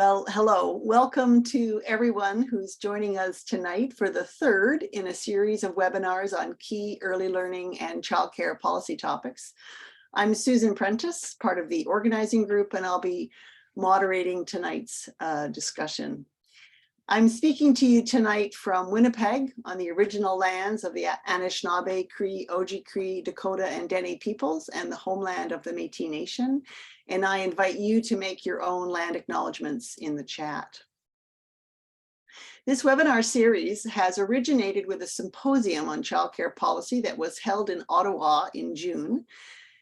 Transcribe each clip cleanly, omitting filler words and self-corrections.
Well, hello. Welcome to everyone who's joining us tonight for the third in a series of webinars on key early learning and childcare policy topics. I'm Susan Prentice, part of the organizing group, and I'll be moderating tonight's discussion. I'm speaking to you tonight from Winnipeg on the original lands of the Anishinaabe, Cree, Oji-Cree, Dakota, and Dene peoples and the homeland of the Métis Nation. And I invite you to make your own land acknowledgements in the chat. This webinar series has originated with a symposium on childcare policy that was held in Ottawa in June.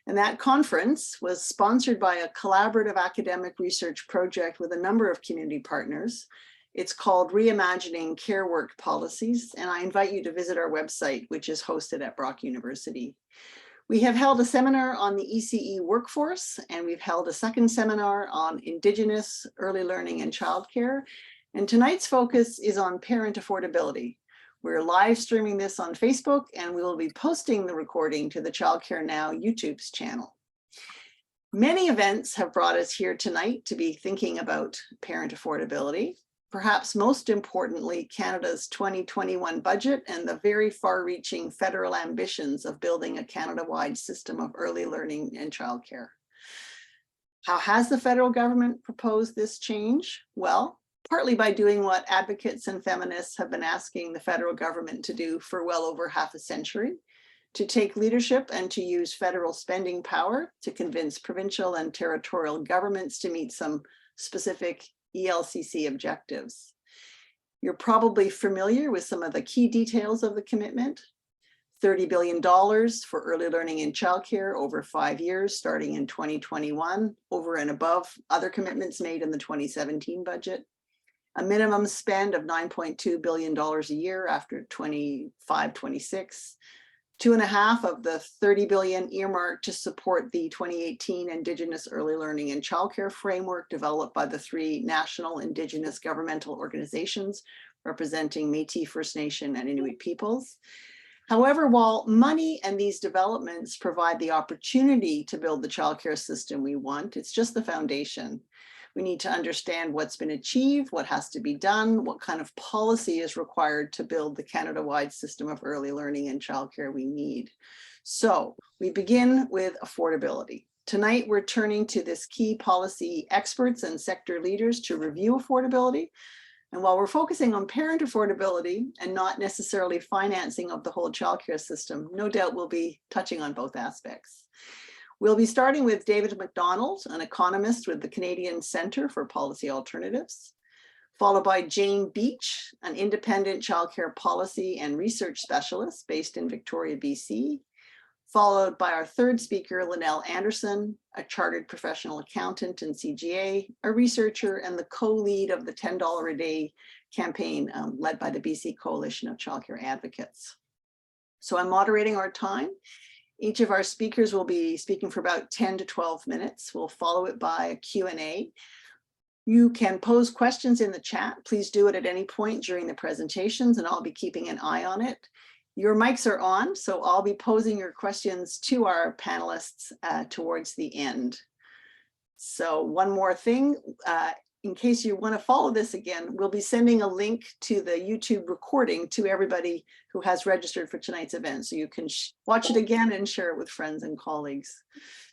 And that conference was sponsored by a collaborative academic research project with a number of community partners. It's called Reimagining Care Work Policies, and I invite you to visit our website, which is hosted at Brock University. We have held a seminar on the ECE workforce, and we've held a second seminar on Indigenous early learning and childcare. And tonight's focus is on parent affordability. We're live streaming this on Facebook, and we will be posting the recording to the Childcare Now YouTube's channel. Many events have brought us here tonight to be thinking about parent affordability. Perhaps most importantly, Canada's 2021 budget and the very far-reaching federal ambitions of building a Canada-wide system of early learning and childcare. How has the federal government proposed this change? Well, partly by doing what advocates and feminists have been asking the federal government to do for well over half a century, to take leadership and to use federal spending power to convince provincial and territorial governments to meet some specific ELCC objectives. You're probably familiar with some of the key details of the commitment. $30 billion for early learning and childcare over 5 years, starting in 2021, over and above other commitments made in the 2017 budget. A minimum spend of $9.2 billion a year after 25-26. 2.5 of the $30 billion earmarked to support the 2018 Indigenous Early Learning and Childcare Framework developed by the 3 national Indigenous governmental organizations representing Métis, First Nation, and Inuit peoples. However, while money and these developments provide the opportunity to build the childcare system we want, it's just the foundation. We need to understand what's been achieved, what has to be done, what kind of policy is required to build the Canada-wide system of early learning and childcare we need. So we begin with affordability. Tonight, we're turning to this key policy experts and sector leaders to review affordability. And while we're focusing on parent affordability and not necessarily financing of the whole childcare system, no doubt we'll be touching on both aspects. We'll be starting with David McDonald, an economist with the Canadian Centre for Policy Alternatives, followed by Jane Beach, an independent childcare policy and research specialist based in Victoria, BC, followed by our third speaker, Linnell Anderson, a chartered professional accountant and CGA, a researcher and the co-lead of the $10 a day campaign led by the BC Coalition of Childcare Advocates. So I'm moderating our time. Each of our speakers will be speaking for about 10 to 12 minutes. We'll follow it by a Q&A. You can pose questions in the chat. Please do it at any point during the presentations, and I'll be keeping an eye on it. Your mics are on, so I'll be posing your questions to our panelists towards the end. So one more thing, in case you want to follow this again, we'll be sending a link to the YouTube recording to everybody who has registered for tonight's event, so you can watch it again and share it with friends and colleagues.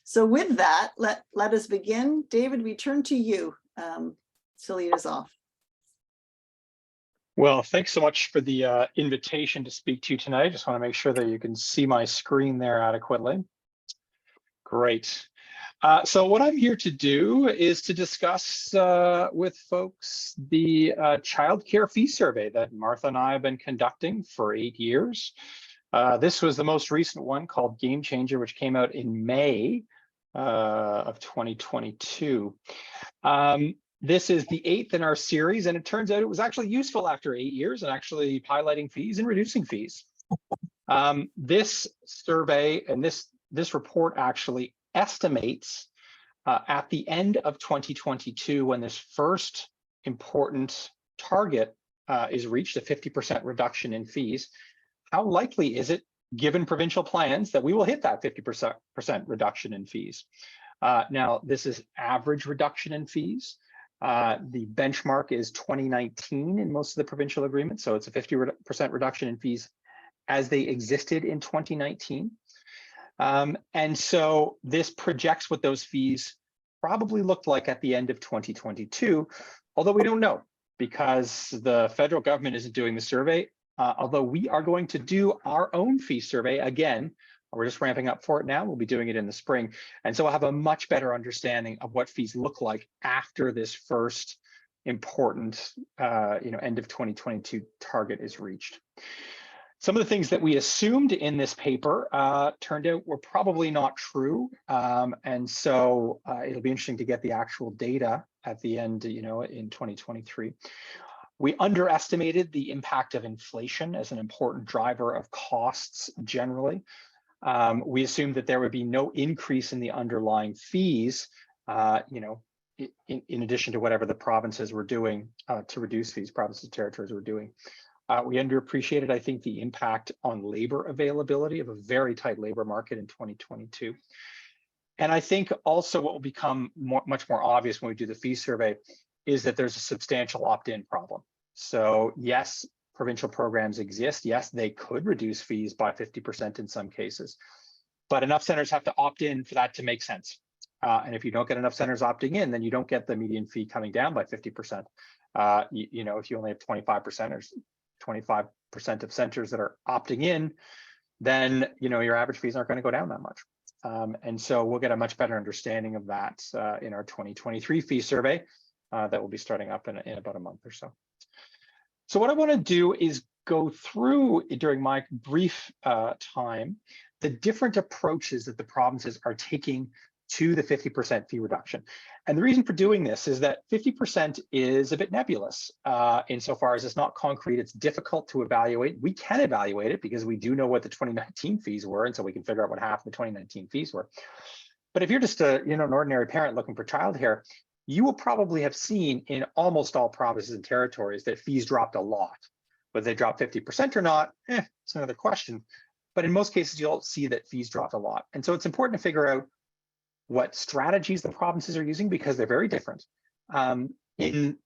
So with that, let us begin. David, we turn to you to lead us off. Well, thanks so much for the invitation to speak to you tonight. Just want to make sure that you can see my screen there adequately. Great. So what I'm here to do is to discuss with folks the childcare fee survey that Martha and I have been conducting for 8 years. This was the most recent one called Game Changer, which came out in May of 2022. This is the 8th in our series, and it turns out it was actually useful after 8 years and actually highlighting fees and reducing fees. This survey and this report actually estimates at the end of 2022, when this first important target is reached, a 50% reduction in fees, how likely is it, given provincial plans, that we will hit that 50% reduction in fees? Now, this is average reduction in fees. The benchmark is 2019 in most of the provincial agreements. So it's a 50% reduction in fees as they existed in 2019. And so this projects what those fees probably looked like at the end of 2022, although we don't know because the federal government isn't doing the survey, although we are going to do our own fee survey again. We're just ramping up for it now. We'll be doing it in the spring. And so we'll have a much better understanding of what fees look like after this first important end of 2022 target is reached. Some of the things that we assumed in this paper turned out were probably not true. And so it'll be interesting to get the actual data at the end, in 2023. We underestimated the impact of inflation as an important driver of costs generally. We assumed that there would be no increase in the underlying fees, in addition to whatever the provinces were doing to reduce fees, provinces and territories were doing. We underappreciated, I think, the impact on labor availability of a very tight labor market in 2022. And I think also what will become much more obvious when we do the fee survey is that there's a substantial opt-in problem. So yes, provincial programs exist. Yes, they could reduce fees by 50% in some cases, but enough centers have to opt in for that to make sense. And if you don't get enough centers opting in, then you don't get the median fee coming down by 50%. If you only have 25% or 25% of centers that are opting in, then your average fees aren't going to go down that much. And so we'll get a much better understanding of that in our 2023 fee survey that will be starting up in about a month or so. So what I want to do is go through during my brief time the different approaches that the provinces are taking to the 50% fee reduction. And the reason for doing this is that 50% is a bit nebulous insofar as it's not concrete. It's difficult to evaluate. We can evaluate it because we do know what the 2019 fees were, and so we can figure out what half the 2019 fees were. But if you're just an ordinary parent looking for childcare, you will probably have seen in almost all provinces and territories that fees dropped a lot. Whether they dropped 50% or not, it's another question. But in most cases, you'll see that fees dropped a lot. And so it's important to figure out what strategies the provinces are using because they're very different. In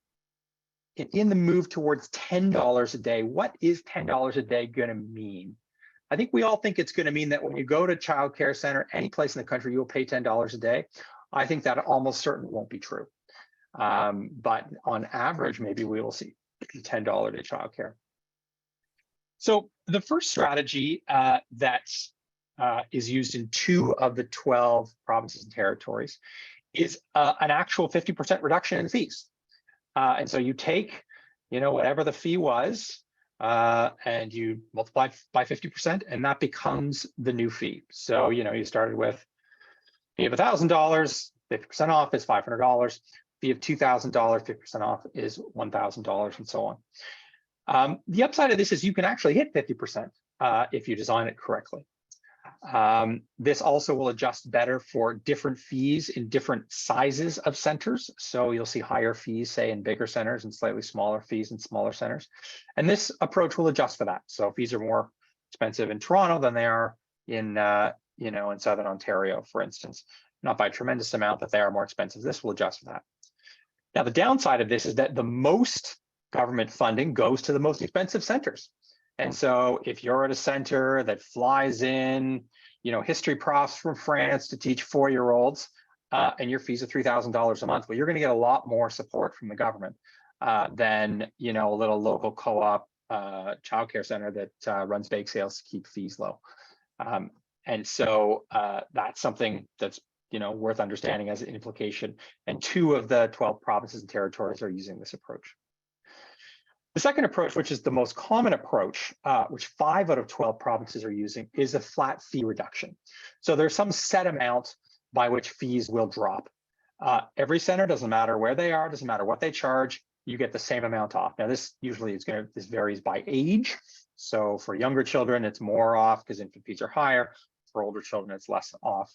the move towards $10 a day, what is $10 a day going to mean? I think we all think it's going to mean that when you go to childcare center, any place in the country, you'll pay $10 a day. I think that almost certainly won't be true. But on average, maybe we will see $10 a day childcare. So the first strategy that is used in 2 of the 12 provinces and territories is an actual 50% reduction in fees. And so you take, whatever the fee was, and you multiply by 50%, and that becomes the new fee. So, you started with fee of $1,000, 50% off is $500. Fee of $2,000, 50% off is $1,000, and so on. The upside of this is you can actually hit 50% if you design it correctly. This also will adjust better for different fees in different sizes of centers. So you'll see higher fees, say, in bigger centers and slightly smaller fees in smaller centers. And this approach will adjust for that. So fees are more expensive in Toronto than they are in, in Southern Ontario, for instance. Not by a tremendous amount, but they are more expensive. This will adjust for that. Now, the downside of this is that the most government funding goes to the most expensive centers. And so if you're at a center that flies in, history profs from France to teach 4-year-olds, and your fees are $3,000 a month, well, you're going to get a lot more support from the government than, a little local co-op childcare center that runs bake sales to keep fees low. And so that's something that's, worth understanding as an implication. And 2 of the 12 provinces and territories are using this approach. The second approach, which is the most common approach, which 5 out of 12 provinces are using, is a flat fee reduction. So there's some set amount by which fees will drop. Every center, doesn't matter where they are, doesn't matter what they charge, you get the same amount off. Now, this usually this varies by age. So for younger children, it's more off because infant fees are higher. For older children, it's less off.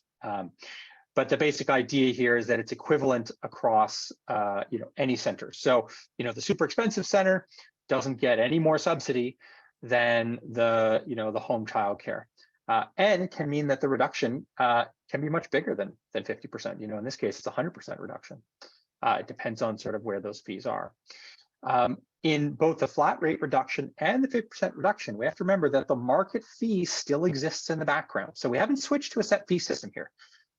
But the basic idea here is that it's equivalent across, any center. So, the super expensive center doesn't get any more subsidy than the, the home childcare, and it can mean that the reduction can be much bigger than 50%. In this case, it's 100% reduction. It depends on sort of where those fees are. In both the flat rate reduction and the 50% reduction, we have to remember that the market fee still exists in the background. So we haven't switched to a set fee system here.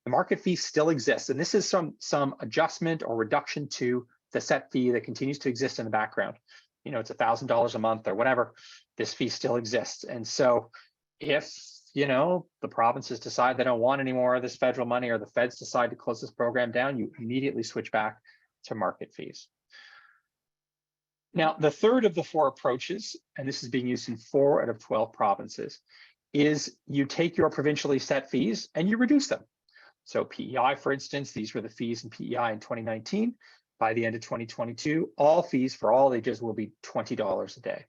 The market fee still exists, and this is some adjustment or reduction to the set fee that continues to exist in the background. You know, it's $1,000 a month or whatever. This fee still exists, and so if the provinces decide they don't want any more of this federal money, or the feds decide to close this program down, you immediately switch back to market fees. Now, the third of the 4 approaches, and this is being used in 4 out of 12 provinces, is you take your provincially set fees and you reduce them. So PEI, for instance, these were the fees in PEI in 2019. By the end of 2022, all fees for all ages will be $20 a day.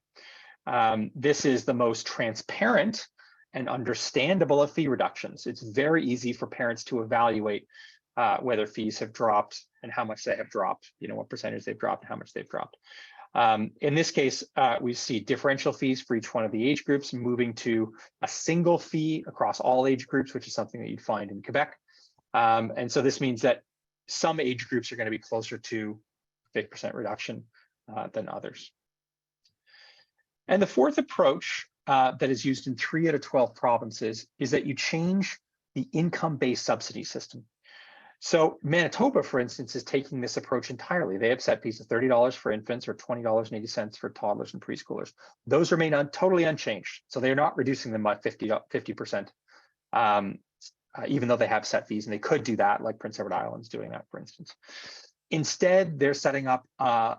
This is the most transparent and understandable of fee reductions. It's very easy for parents to evaluate whether fees have dropped and how much they have dropped, what percentage they've dropped and how much they've dropped. In this case, we see differential fees for each one of the age groups, moving to a single fee across all age groups, which is something that you'd find in Quebec. And so this means that some age groups are going to be closer to 50% reduction than others. And the fourth approach that is used in 3 out of 12 provinces is that you change the income-based subsidy system. So Manitoba, for instance, is taking this approach entirely. They have set fees of $30 for infants or $20.80 for toddlers and preschoolers. Those remain totally unchanged. So they're not reducing them by 50%, even though they have set fees, and they could do that, like Prince Edward Island's doing that, for instance. Instead, they're setting up a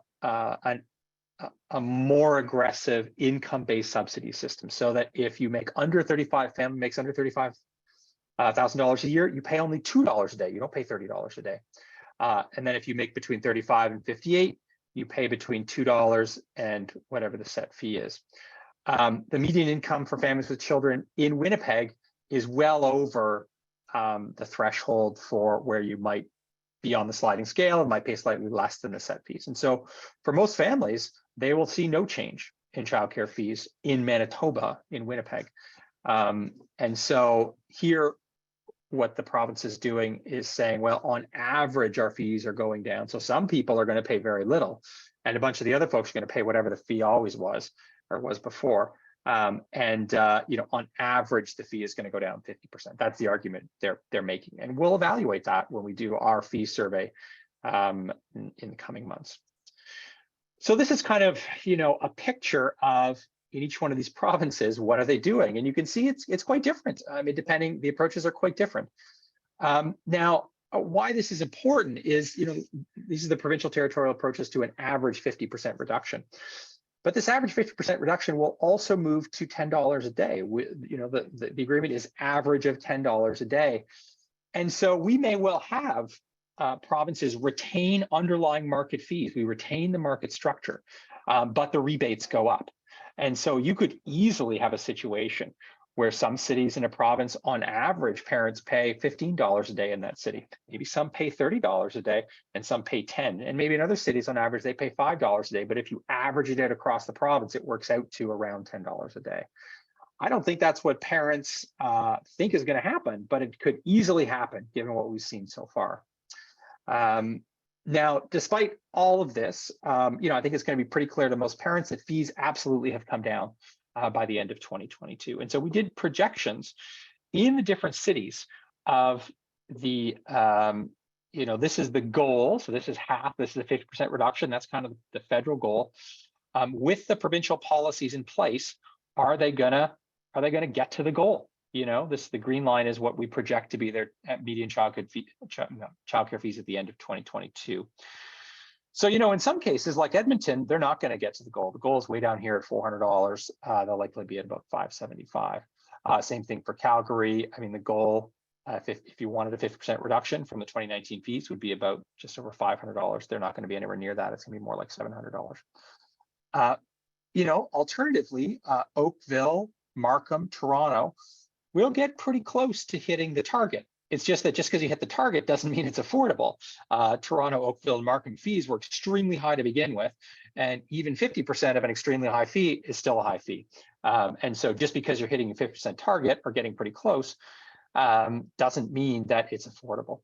more aggressive income-based subsidy system, so that if you make under 35, family makes under $35,000 a year, you pay only $2 a day. You don't pay $30 a day. And then if you make between 35 and 58, you pay between $2 and whatever the set fee is. The median income for families with children in Winnipeg is well over the threshold for where you might be on the sliding scale and might pay slightly less than the set fees. And so for most families, they will see no change in childcare fees in Manitoba, in Winnipeg. And so here, what the province is doing is saying, well, on average, our fees are going down. So some people are going to pay very little, and a bunch of the other folks are going to pay whatever the fee always was or was before. On average, the fee is going to go down 50%. That's the argument they're making, and we'll evaluate that when we do our fee survey in the coming months. So this is kind of a picture of, in each one of these provinces, what are they doing? And you can see it's quite different. I mean, the approaches are quite different. Now, why this is important is, these are the provincial territorial approaches to an average 50% reduction. But this average 50% reduction will also move to $10 a day. The agreement is average of $10 a day. And so we may well have provinces retain underlying market fees. We retain the market structure, but the rebates go up. And so you could easily have a situation where some cities in a province, on average, parents pay $15 a day in that city. Maybe some pay $30 a day and some pay $10. And maybe in other cities, on average, they pay $5 a day. But if you average it out across the province, it works out to around $10 a day. I don't think that's what parents think is going to happen, but it could easily happen given what we've seen so far. Now, despite all of this, I think it's going to be pretty clear to most parents that fees absolutely have come down by the end of 2022. And so we did projections in the different cities of the, this is the goal. So this is half, this is a 50% reduction. That's kind of the federal goal. With the provincial policies in place, are they gonna get to the goal? The green line is what we project to be their median childcare fees at the end of 2022. So, in some cases like Edmonton, they're not going to get to the goal. The goal is way down here at $400. They'll likely be at about $575. Same thing for Calgary. I mean, the goal, if you wanted a 50% reduction from the 2019 fees, would be about just over $500. They're not going to be anywhere near that. It's going to be more like $700. Alternatively, Oakville, Markham, Toronto will get pretty close to hitting the target. It's just that just because you hit the target doesn't mean it's affordable. Toronto, Oakville, and Markham fees were extremely high to begin with, and even 50% of an extremely high fee is still a high fee. And so just because you're hitting a 50% target or getting pretty close doesn't mean that it's affordable.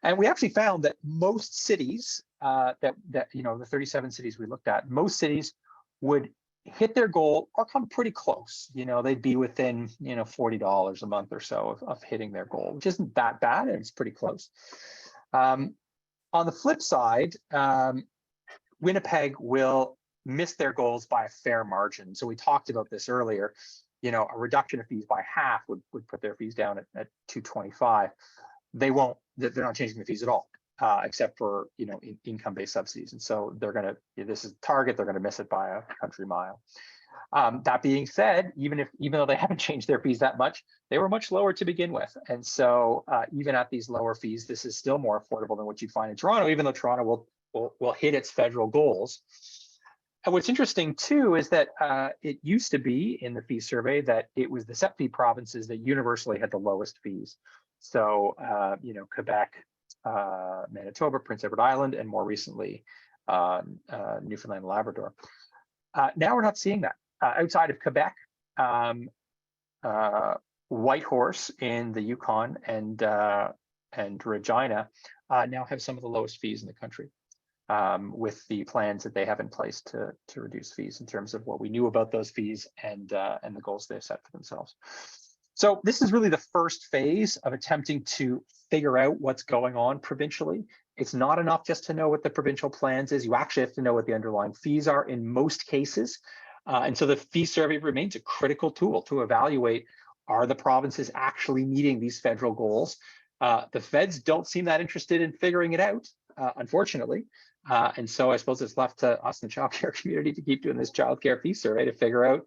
And we actually found that most cities that you know, the 37 cities we looked at, most cities would hit their goal or come pretty close. You know, they'd be within, you know, $40 a month or so of hitting their goal, which isn't that bad, and it's pretty close. On the flip side, Winnipeg will miss their goals by a fair margin. So we talked about this earlier. You know, a reduction of fees by half would put their fees down at $225. They won't. They're not changing the fees at all, except for, you know, income-based subsidies. And so they're going to. This is target. They're going to miss it by a country mile. That being said, even though they haven't changed their fees that much, they were much lower to begin with. And so even at these lower fees, this is still more affordable than what you'd find in Toronto, even though Toronto will hit its federal goals. And what's interesting too is that it used to be in the fee survey that it was the CEPFI provinces that universally had the lowest fees. So you know, Quebec, Manitoba, Prince Edward Island, and more recently Newfoundland and Labrador. Now we're not seeing that. Outside of Quebec, Whitehorse in the Yukon and Regina now have some of the lowest fees in the country, with the plans that they have in place to reduce fees in terms of what we knew about those fees and the goals they've set for themselves. So this is really the first phase of attempting to figure out what's going on provincially. It's not enough just to know what the provincial plans is. You actually have to know what the underlying fees are in most cases. And so the fee survey remains a critical tool to evaluate, are the provinces actually meeting these federal goals? The feds don't seem that interested in figuring it out, unfortunately. And so I suppose it's left to us in the childcare community to keep doing this childcare fee survey to figure out,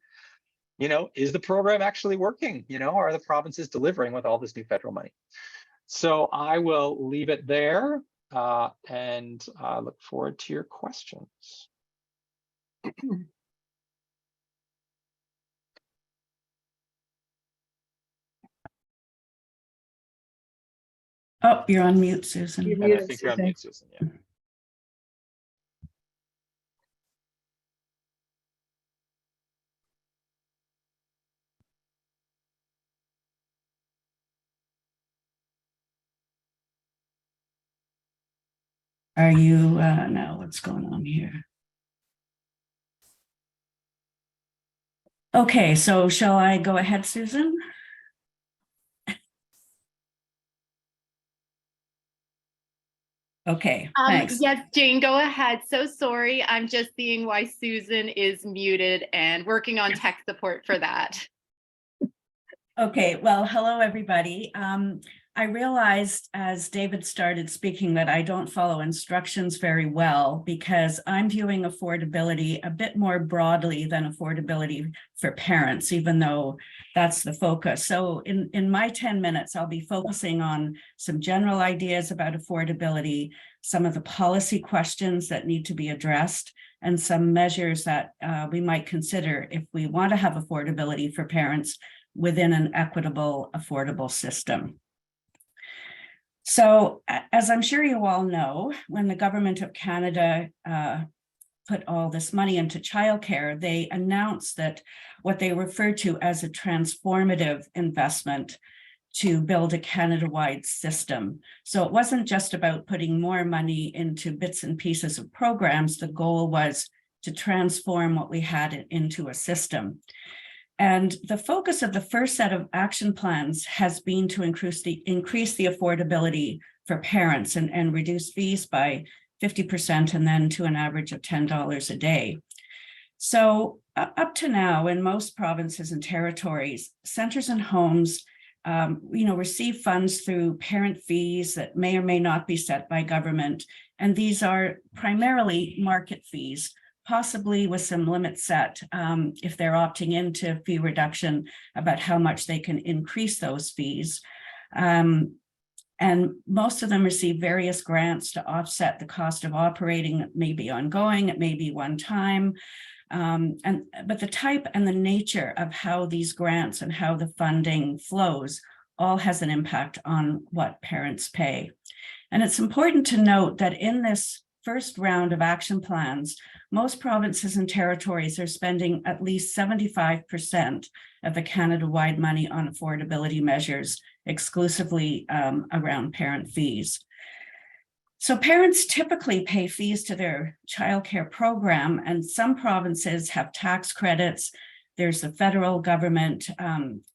you know, is the program actually working? You know, are the provinces delivering with all this new federal money? So I will leave it there and look forward to your questions. Oh, you're on mute, Susan. And I think you're on mute, Susan. Yeah. Are you, no, what's going on here? Okay, so shall I go ahead, Susan? Okay, thanks. Yes, Jane, go ahead. So sorry. I'm just seeing why Susan is muted and working on tech support for that. Okay, well, hello, everybody. I realized as David started speaking that I don't follow instructions very well because I'm viewing affordability a bit more broadly than affordability for parents, even though that's the focus. So in my 10 minutes, I'll be focusing on some general ideas about affordability, some of the policy questions that need to be addressed, and some measures that we might consider if we want to have affordability for parents within an equitable, affordable system. So, as I'm sure you all know, when the government of Canada put all this money into childcare, they announced that what they refer to as a transformative investment to build a Canada-wide system. So it wasn't just about putting more money into bits and pieces of programs. The goal was to transform what we had into a system. And the focus of the first set of action plans has been to increase the affordability for parents and reduce fees by 50% and then to an average of $10 a day. So up to now, in most provinces and territories, centers and homes receive funds through parent fees that may or may not be set by government. And these are primarily market fees, possibly with some limits set if they're opting into fee reduction about how much they can increase those fees. And most of them receive various grants to offset the cost of operating. It may be ongoing, it may be one time. But the type and the nature of how these grants and how the funding flows all has an impact on what parents pay. And it's important to note that in this first round of action plans, most provinces and territories are spending at least 75% of the Canada-wide money on affordability measures, exclusively around parent fees. So parents typically pay fees to their childcare program, and some provinces have tax credits. There's the federal government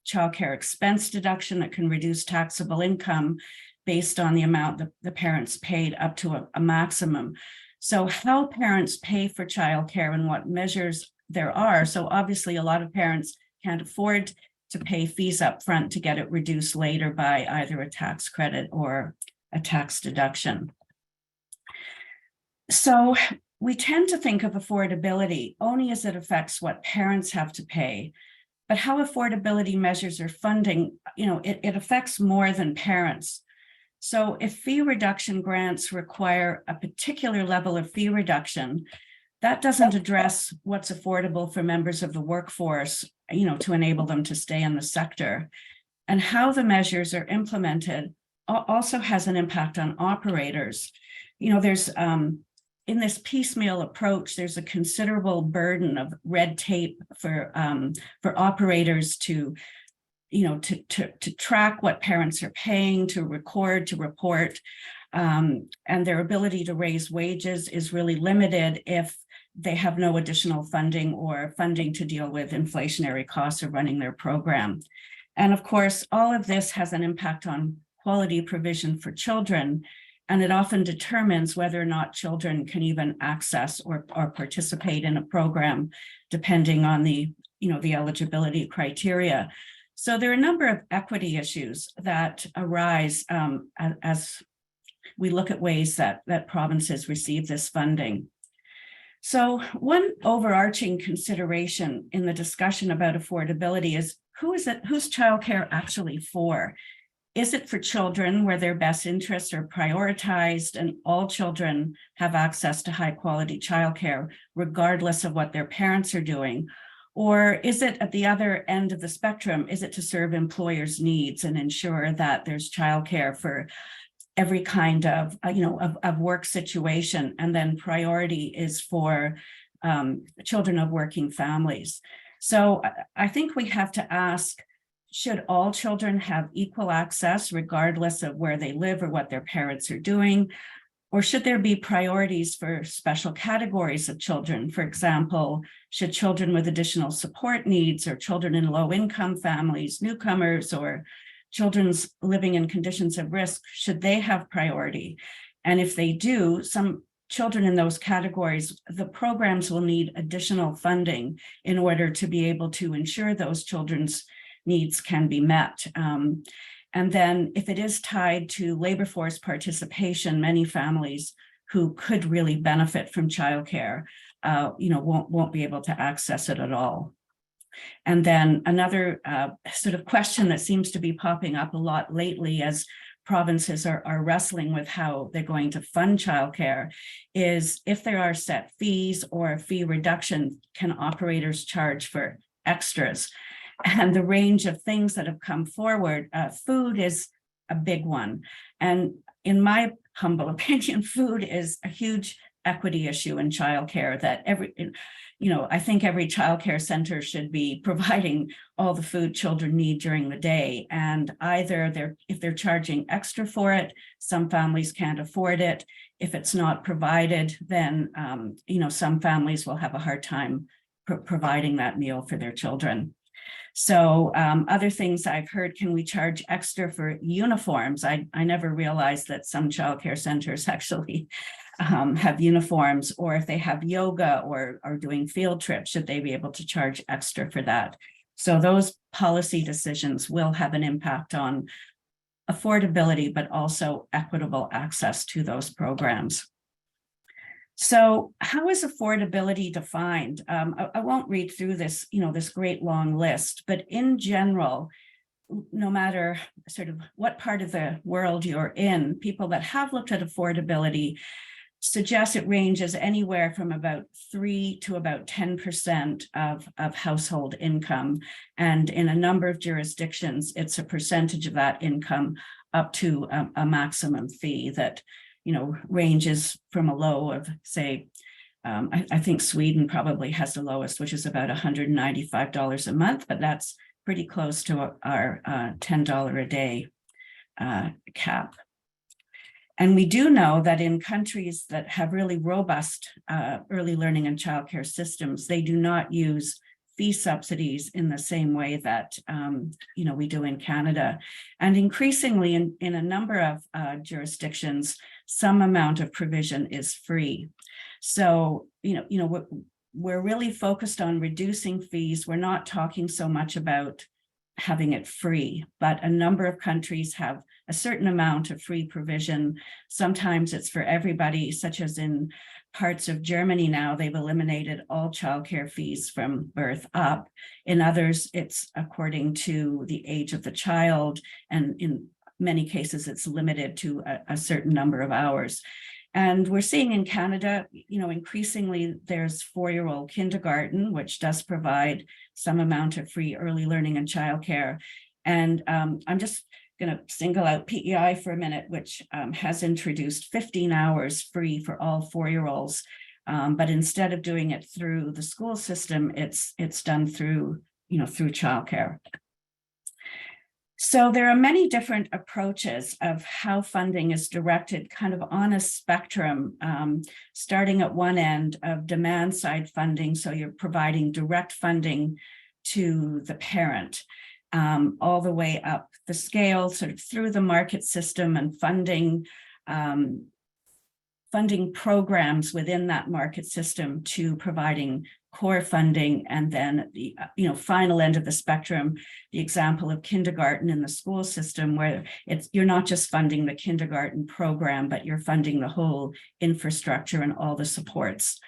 childcare expense deduction that can reduce taxable income based on the amount that the parents paid up to a maximum. So how parents pay for childcare and what measures there are. So obviously a lot of parents can't afford to pay fees up front to get it reduced later by either a tax credit or a tax deduction. So we tend to think of affordability only as it affects what parents have to pay, but how affordability measures or funding, it affects more than parents. So if fee reduction grants require a particular level of fee reduction, that doesn't address what's affordable for members of the workforce, to enable them to stay in the sector. And how the measures are implemented also has an impact on operators. There's in this piecemeal approach, there's a considerable burden of red tape for operators to track what parents are paying, to record, to report, and their ability to raise wages is really limited if they have no additional funding or funding to deal with inflationary costs of running their program. And of course, all of this has an impact on quality provision for children, and it often determines whether or not children can even access or participate in a program, depending on the eligibility criteria. So there are a number of equity issues that arise as we look at ways that provinces receive this funding. So one overarching consideration in the discussion about affordability is who's childcare actually for? Is it for children where their best interests are prioritized and all children have access to high quality childcare, regardless of what their parents are doing? Or is it at the other end of the spectrum? Is it to serve employers' needs and ensure that there's childcare for every kind of work situation, and then priority is for children of working families? So I think we have to ask, should all children have equal access regardless of where they live or what their parents are doing? Or should there be priorities for special categories of children? For example, should children with additional support needs or children in low-income families, newcomers, or children living in conditions of risk, should they have priority? And if they do, some children in those categories, the programs will need additional funding in order to be able to ensure those children's needs can be met. And then if it is tied to labor force participation, many families who could really benefit from childcare, won't be able to access it at all. And then another sort of question that seems to be popping up a lot lately as provinces are wrestling with how they're going to fund childcare is if there are set fees or a fee reduction, can operators charge for extras? And the range of things that have come forward, food is a big one. And in my humble opinion, food is a huge equity issue in childcare that I think every childcare center should be providing all the food children need during the day. And either if they're charging extra for it, some families can't afford it. If it's not provided, then, some families will have a hard time providing that meal for their children. So other things I've heard, can we charge extra for uniforms? I never realized that some childcare centers actually have uniforms, or if they have yoga or are doing field trips, should they be able to charge extra for that? So those policy decisions will have an impact on affordability, but also equitable access to those programs. So how is affordability defined? I won't read through this, this great long list, but in general, no matter sort of what part of the world you're in, people that have looked at affordability suggest it ranges anywhere from about 3 to about 10% of household income. And in a number of jurisdictions, it's a percentage of that income up to a maximum fee that ranges from a low of, say, I think Sweden probably has the lowest, which is about $195 a month, but that's pretty close to our $10 a day cap. And we do know that in countries that have really robust early learning and childcare systems, they do not use fee subsidies in the same way that we do in Canada. And increasingly in a number of jurisdictions, some amount of provision is free. So, we're really focused on reducing fees. We're not talking so much about having it free, but a number of countries have a certain amount of free provision. Sometimes it's for everybody, such as in parts of Germany now, they've eliminated all childcare fees from birth up. In others, it's according to the age of the child, and in many cases, it's limited to a certain number of hours. And we're seeing in Canada, increasingly there's 4-year-old kindergarten, which does provide some amount of free early learning and childcare. And I'm just going to single out PEI for a minute, which has introduced 15 hours free for all 4-year-olds. But instead of doing it through the school system, it's done through childcare. So there are many different approaches of how funding is directed kind of on a spectrum, starting at one end of demand side funding. So you're providing direct funding to the parent, all the way up the scale, sort of through the market system and funding programs within that market system to providing core funding, and then the final end of the spectrum, the example of kindergarten in the school system, where you're not just funding the kindergarten program, but you're funding the whole infrastructure and all the supports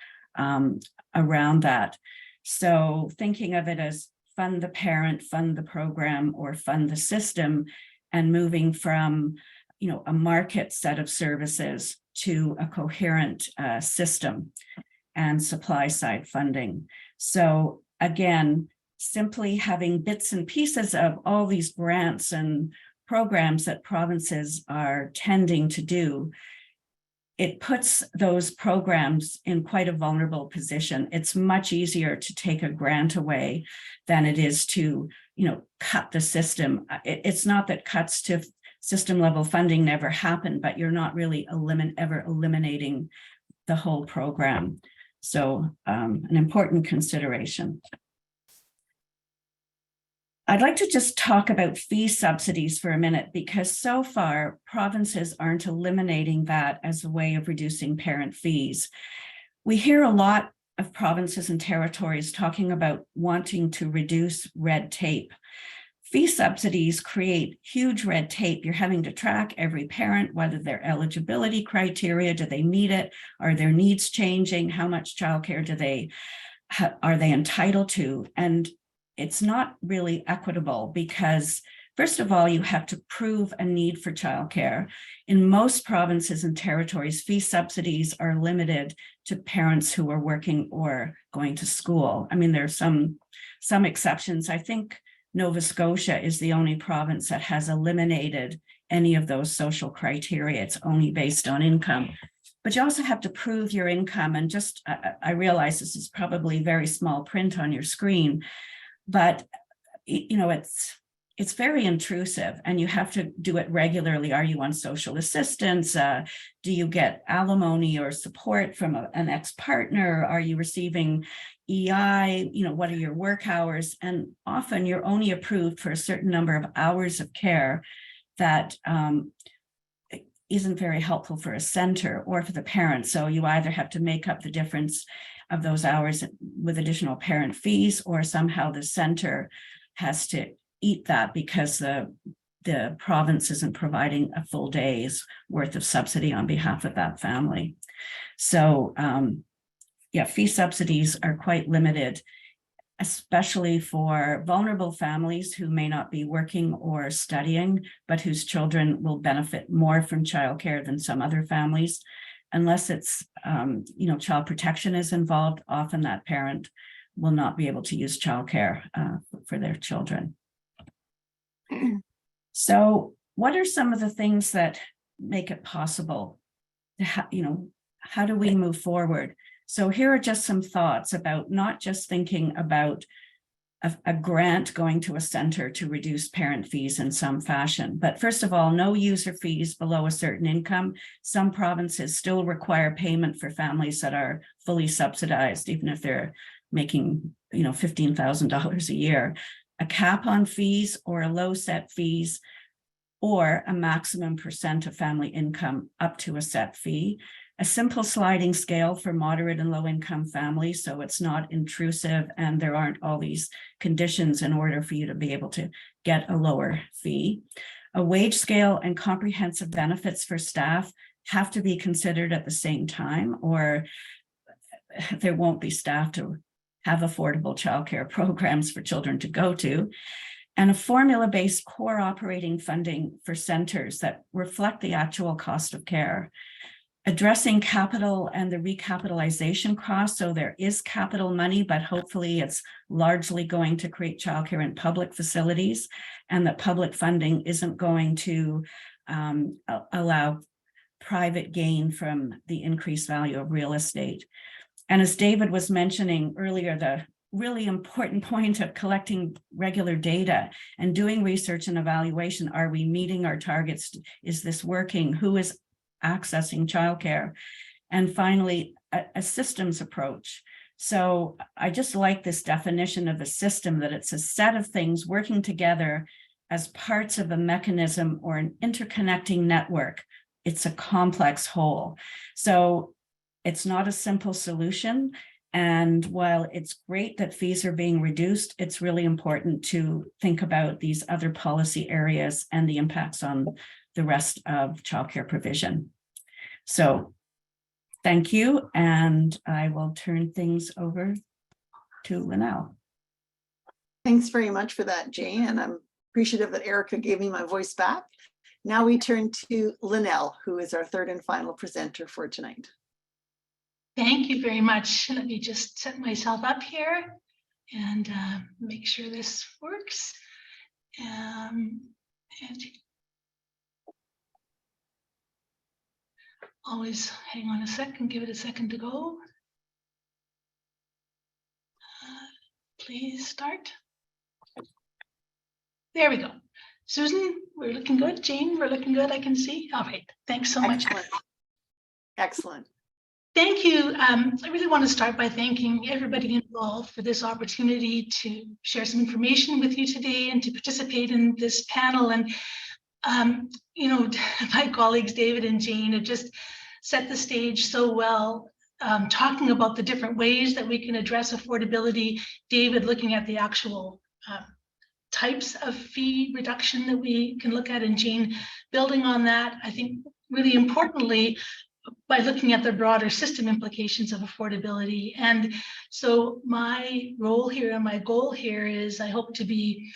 around that. So thinking of it as fund the parent, fund the program, or fund the system, and moving from a market set of services to a coherent system and supply side funding. So again, simply having bits and pieces of all these grants and programs that provinces are tending to do, it puts those programs in quite a vulnerable position. It's much easier to take a grant away than it is to, cut the system. It's not that cuts to system level funding never happen, but you're not really ever eliminating the whole program. So an important consideration. I'd like to just talk about fee subsidies for a minute, because so far provinces aren't eliminating that as a way of reducing parent fees. We hear a lot of provinces and territories talking about wanting to reduce red tape. Fee subsidies create huge red tape. You're having to track every parent, whether their eligibility criteria, do they meet it? Are their needs changing? How much childcare are they entitled to? And it's not really equitable because, first of all, you have to prove a need for childcare. In most provinces and territories, fee subsidies are limited to parents who are working or going to school. I mean, there are some exceptions. I think Nova Scotia is the only province that has eliminated any of those social criteria. It's only based on income. But you also have to prove your income. And just, I realize this is probably very small print on your screen, but it's very intrusive and you have to do it regularly. Are you on social assistance? Do you get alimony or support from an ex-partner? Are you receiving EI? What are your work hours? And often you're only approved for a certain number of hours of care that isn't very helpful for a center or for the parent. So you either have to make up the difference of those hours with additional parent fees, or somehow the center has to eat that because the province isn't providing a full day's worth of subsidy on behalf of that family. So fee subsidies are quite limited, especially for vulnerable families who may not be working or studying, but whose children will benefit more from childcare than some other families. Unless it's, child protection is involved, often that parent will not be able to use childcare for their children. So what are some of the things that make it possible to how do we move forward? So here are just some thoughts about not just thinking about a grant going to a center to reduce parent fees in some fashion. But first of all, no user fees below a certain income. Some provinces still require payment for families that are fully subsidized, even if they're making, $15,000 a year. A cap on fees or a low set fees, or a maximum % of family income up to a set fee. A simple sliding scale for moderate and low income families, so it's not intrusive and there aren't all these conditions in order for you to be able to get a lower fee. A wage scale and comprehensive benefits for staff have to be considered at the same time, or there won't be staff to have affordable childcare programs for children to go to. And a formula-based core operating funding for centers that reflect the actual cost of care. Addressing capital and the recapitalization costs. So there is capital money, but hopefully it's largely going to create childcare in public facilities, and that public funding isn't going to allow private gain from the increased value of real estate. And as David was mentioning earlier, the really important point of collecting regular data and doing research and evaluation. Are we meeting our targets? Is this working? Who is accessing childcare? And finally, a systems approach. So I just like this definition of a system, that it's a set of things working together as parts of a mechanism or an interconnecting network. It's a complex whole. So it's not a simple solution. And while it's great that fees are being reduced, it's really important to think about these other policy areas and the impacts on the rest of childcare provision. So thank you. And I will turn things over to Linnell. Thanks very much for that, Jane. And I'm appreciative that Erica gave me my voice back. Now we turn to Linnell, who is our third and final presenter for tonight. Thank you very much. Let me just set myself up here and make sure this works. And always hang on a second, give it a second to go. Please start. There we go. Susan, we're looking good. Jane, we're looking good. I can see. All right. Thanks so much. Excellent. Thank you. I really want to start by thanking everybody involved for this opportunity to share some information with you today and to participate in this panel. And, my colleagues, David and Jane, have just set the stage so well, talking about the different ways that we can address affordability. David looking at the actual types of fee reduction that we can look at, and Jane building on that. I think really importantly, by looking at the broader system implications of affordability. And so my role here and my goal here is I hope to be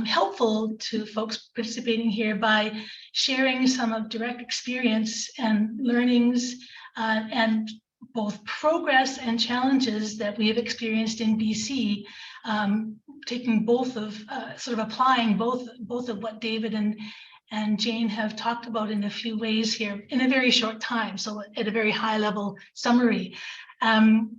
helpful to folks participating here by sharing some of direct experience and learnings and both progress and challenges that we have experienced in BC, taking both of, sort of applying both of what David and Jane have talked about in a few ways here in a very short time, so at a very high level summary. And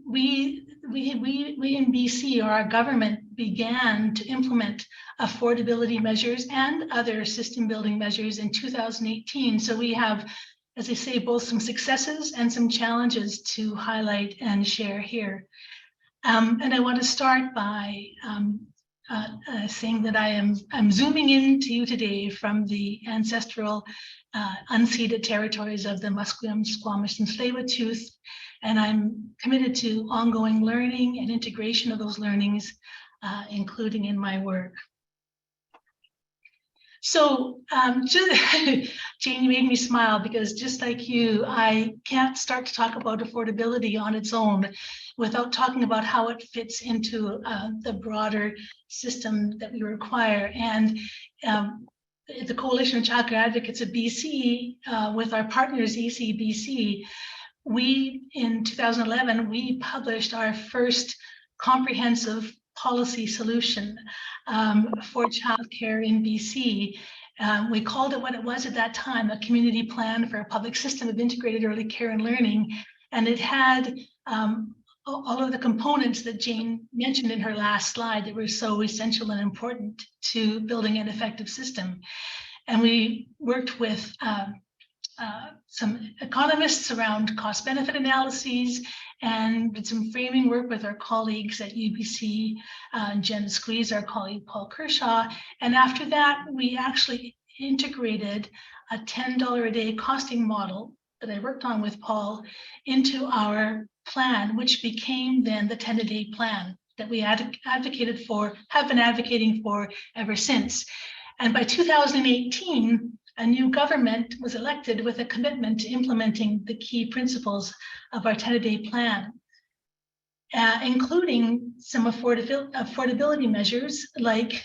we in BC, or our government, began to implement affordability measures and other system building measures in 2018. So we have, as I say, both some successes and some challenges to highlight and share here. And I want to start by saying that I'm zooming in to you today from the ancestral unceded territories of the Musqueam, Squamish, and Tsleil-Waututh, and I'm committed to ongoing learning and integration of those learnings, including in my work. So Jane, you made me smile, because just like you, I can't start to talk about affordability on its own without talking about how it fits into the broader system that we require. And the Coalition of Childcare Advocates of BC, with our partners ECBC, in 2011, we published our first comprehensive policy solution for childcare in BC. We called it what it was at that time, a community plan for a public system of integrated early care and learning. And it had all of the components that Jane mentioned in her last slide that were so essential and important to building an effective system. And we worked with some economists around cost-benefit analyses and did some framing work with our colleagues at UBC, Jen Squeeze, our colleague Paul Kershaw. And after that, we actually integrated a $10 a day costing model that I worked on with Paul into our plan, which became then the 10-a-day plan that we advocated for, have been advocating for ever since. And by 2018, a new government was elected with a commitment to implementing the key principles of our 10-a-day plan, including some affordability measures like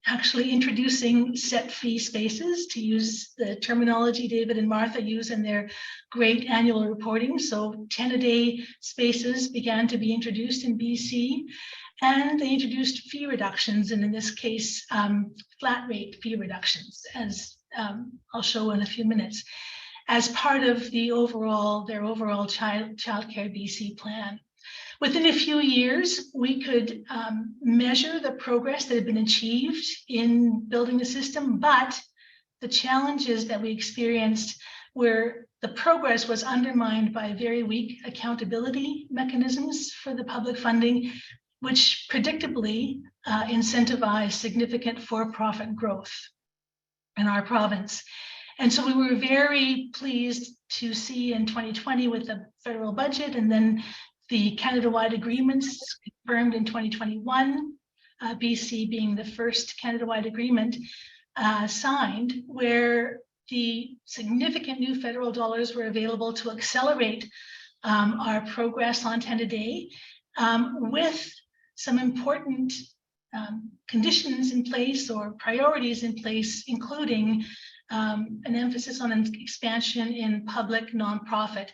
actually introducing set fee spaces, to use the terminology David and Martha use in their great annual reporting. So 10-a-day spaces began to be introduced in BC, and they introduced fee reductions, and in this case, flat rate fee reductions, as I'll show in a few minutes, as part of their overall Childcare BC plan. Within a few years, we could measure the progress that had been achieved in building the system, but the challenges that we experienced where the progress was undermined by very weak accountability mechanisms for the public funding, which predictably incentivized significant for-profit growth in our province. And so we were very pleased to see in 2020 with the federal budget, and then the Canada-wide agreements confirmed in 2021, BC being the first Canada-wide agreement signed, where the significant new federal dollars were available to accelerate our progress on 10-a-day, with some important conditions in place or priorities in place, including an emphasis on an expansion in public nonprofit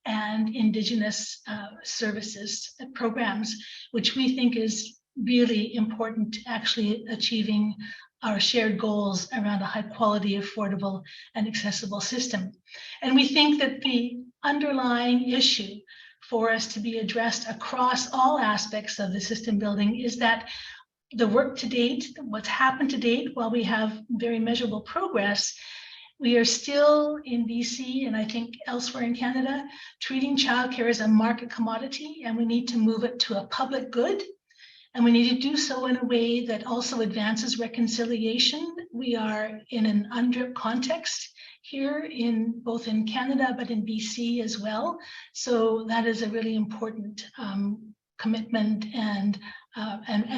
and Indigenous services programs, which we think is really important to actually achieving our shared goals around a high quality, affordable, and accessible system. And we think that the underlying issue for us to be addressed across all aspects of the system building is that the work to date, what's happened to date, while we have very measurable progress, we are still in BC, and I think elsewhere in Canada, treating childcare as a market commodity, and we need to move it to a public good. And we need to do so in a way that also advances reconciliation. We are in an UNDRIP context here, in both in Canada, but in BC as well. So that is a really important commitment and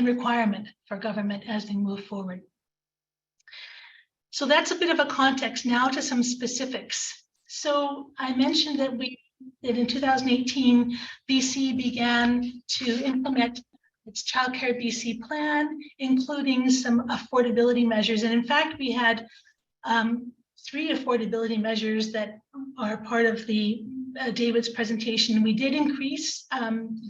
requirement for government as we move forward. So that's a bit of a context. Now to some specifics. So I mentioned that in 2018, BC began to implement its Childcare BC plan, including some affordability measures. And in fact, we had 3 affordability measures that are part of the David's presentation. We did increase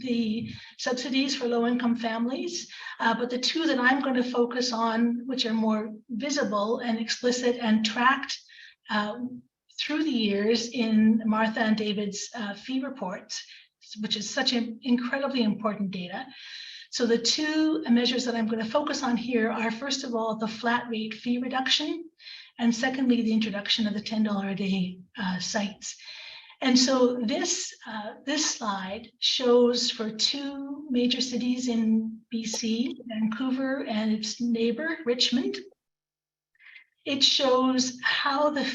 the subsidies for low-income families, but the 2 that I'm going to focus on, which are more visible and explicit and tracked through the years in Martha and David's fee reports, which is such an incredibly important data. So the 2 measures that I'm going to focus on here are, first of all, the flat rate fee reduction, and secondly, the introduction of the $10 a day sites. And so this slide shows for 2 major cities in BC, Vancouver and its neighbor, Richmond. It shows how the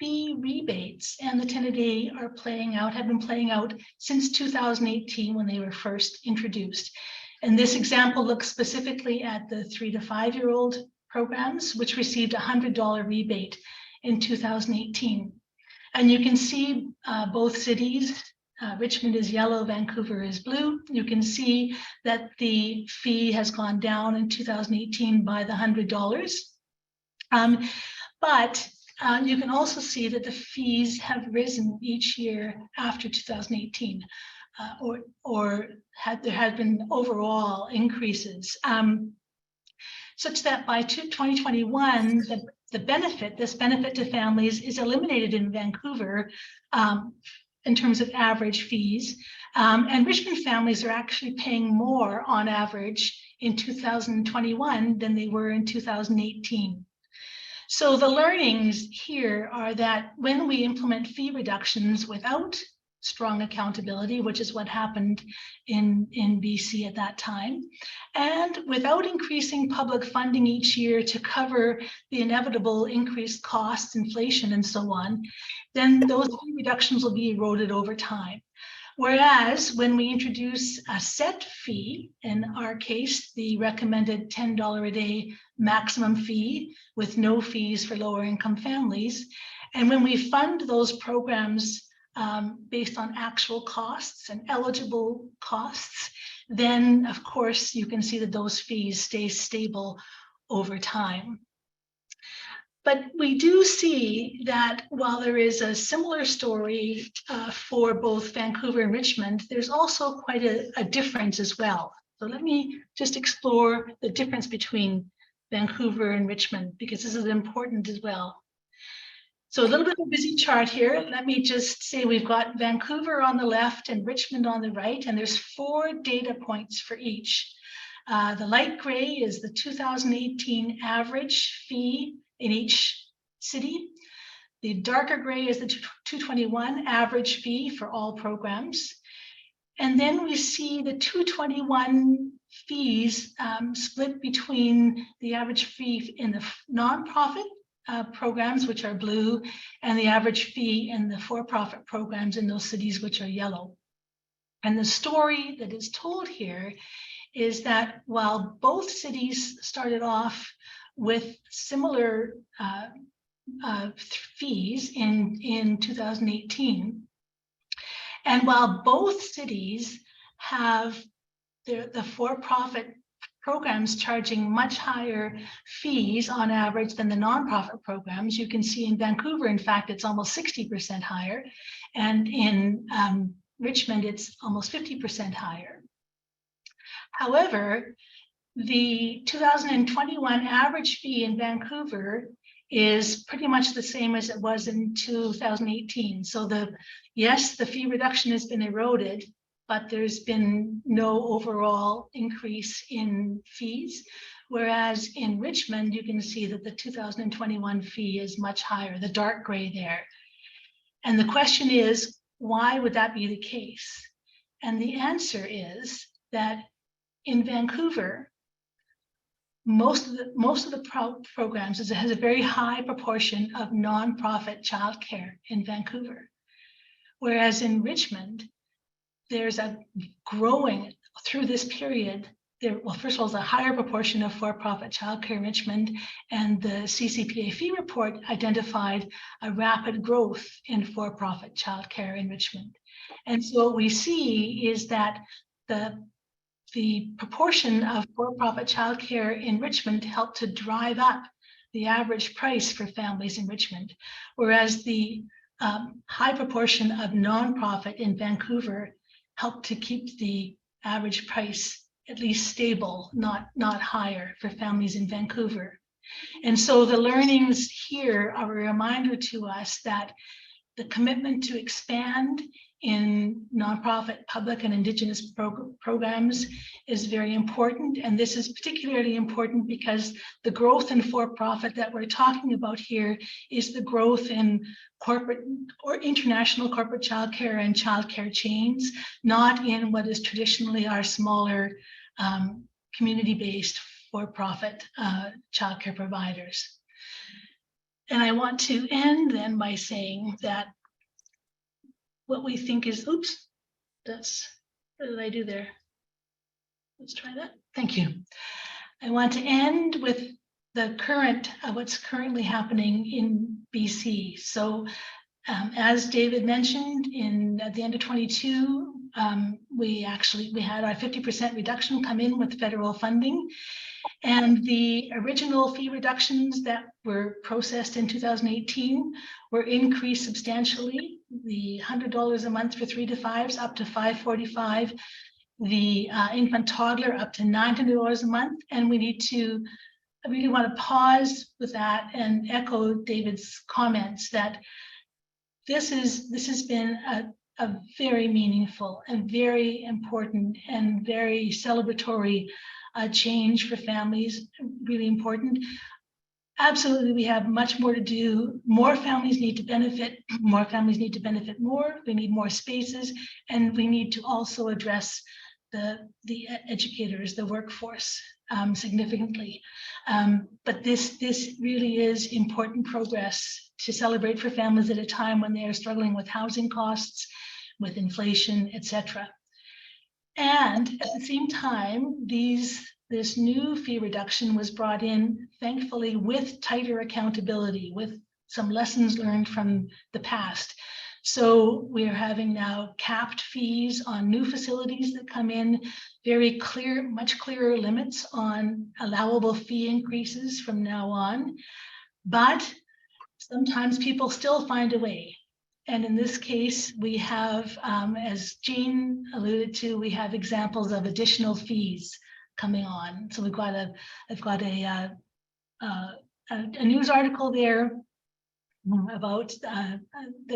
fee rebates and the 10-a-day are playing out, have been playing out since 2018 when they were first introduced. And this example looks specifically at the 3 to 5-year-old programs, which received a $100 rebate in 2018. And you can see both cities, Richmond is yellow, Vancouver is blue. You can see that the fee has gone down in 2018 by the $100. But you can also see that the fees have risen each year after 2018, there have been overall increases, such that by 2021, this benefit to families is eliminated in Vancouver in terms of average fees. And Richmond families are actually paying more on average in 2021 than they were in 2018. So the learnings here are that when we implement fee reductions without strong accountability, which is what happened in BC at that time, and without increasing public funding each year to cover the inevitable increased costs, inflation, and so on, then those fee reductions will be eroded over time. Whereas when we introduce a set fee, in our case, the recommended $10 a day maximum fee with no fees for lower income families, and when we fund those programs based on actual costs and eligible costs, then of course you can see that those fees stay stable over time. But we do see that while there is a similar story for both Vancouver and Richmond, there's also quite a difference as well. So let me just explore the difference between Vancouver and Richmond, because this is important as well. So a little bit of a busy chart here. Let me just say we've got Vancouver on the left and Richmond on the right, and there's 4 data points for each. The light gray is the 2018 average fee in each city. The darker gray is the 221 average fee for all programs. And then we see the 221 fees split between the average fee in the nonprofit programs, which are blue, and the average fee in the for-profit programs in those cities, which are yellow. And the story that is told here is that while both cities started off with similar fees in 2018, and while both cities have the for-profit programs charging much higher fees on average than the nonprofit programs, you can see in Vancouver, in fact, it's almost 60% higher, and in Richmond, it's almost 50% higher. However, the 2021 average fee in Vancouver is pretty much the same as it was in 2018. So yes, the fee reduction has been eroded, but there's been no overall increase in fees. Whereas in Richmond, you can see that the 2021 fee is much higher, the dark gray there. And the question is, why would that be the case? And the answer is that in Vancouver, most of the programs has a very high proportion of nonprofit childcare in Vancouver. Whereas in Richmond, there's a growing through this period. Well, first of all, there's a higher proportion of for-profit childcare in Richmond, and the CCPA fee report identified a rapid growth in for-profit childcare in Richmond. And so what we see is that the proportion of for-profit childcare in Richmond helped to drive up the average price for families in Richmond, whereas the high proportion of nonprofit in Vancouver helped to keep the average price at least stable, not higher for families in Vancouver. And so the learnings here are a reminder to us that the commitment to expand in nonprofit, public, and Indigenous programs is very important. And this is particularly important because the growth in for-profit that we're talking about here is the growth in corporate or international corporate childcare and childcare chains, not in what is traditionally our smaller community-based for-profit childcare providers. And I want to end then by saying that what we think is, oops, what did I do there? Let's try that. Thank you. I want to end with the current, what's currently happening in BC. So as David mentioned, at the end of 22, we had our 50% reduction come in with federal funding. And the original fee reductions that were processed in 2018 were increased substantially. The $100 a month for 3 to 5s up to $545. The infant toddler up to $900 a month. And I really want to pause with that and echo David's comments that this has been a very meaningful and very important and very celebratory change for families, really important. Absolutely, we have much more to do. More families need to benefit. More families need to benefit more. We need more spaces, and we need to also address the educators, the workforce significantly. But this really is important progress to celebrate for families at a time when they are struggling with housing costs, with inflation, etc. And at the same time, this new fee reduction was brought in, thankfully, with tighter accountability, with some lessons learned from the past. So we're having now capped fees on new facilities that come in, very clear, much clearer limits on allowable fee increases from now on. But sometimes people still find a way. And in this case, we have, as Jean alluded to, we have examples of additional fees coming on. So I've got a news article there about that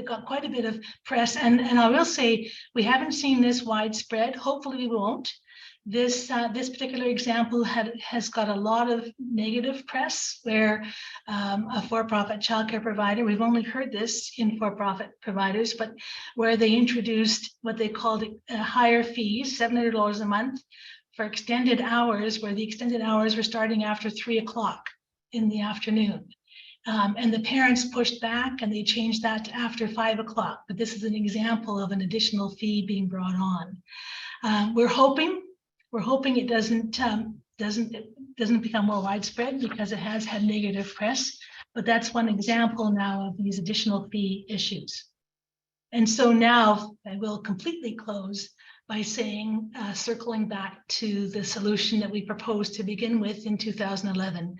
got quite a bit of press, and I will say we haven't seen this widespread. Hopefully we won't. This particular example has got a lot of negative press where a for-profit childcare provider, we've only heard this in for-profit providers, but where they introduced what they called higher fees, $700 a month for extended hours, where the extended hours were starting after 3 o'clock in the afternoon. And the parents pushed back and they changed that to after 5 o'clock. But this is an example of an additional fee being brought on. We're hoping it doesn't become more widespread because it has had negative press. But that's one example now of these additional fee issues. And so now I will completely close by saying, circling back to the solution that we proposed to begin with in 2011,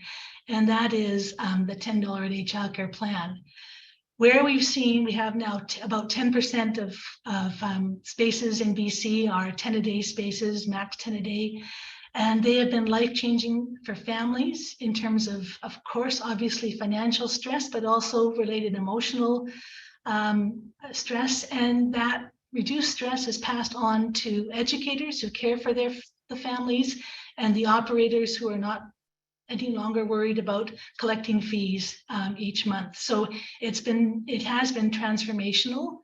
and that is the $10 a day childcare plan, where we've seen we have now about 10% of spaces in BC are 10 a day spaces, max 10 a day, and they have been life-changing for families in terms of course, obviously financial stress, but also related emotional stress, and that reduced stress is passed on to educators who care for the families and the operators who are not any longer worried about collecting fees each month. So it has been transformational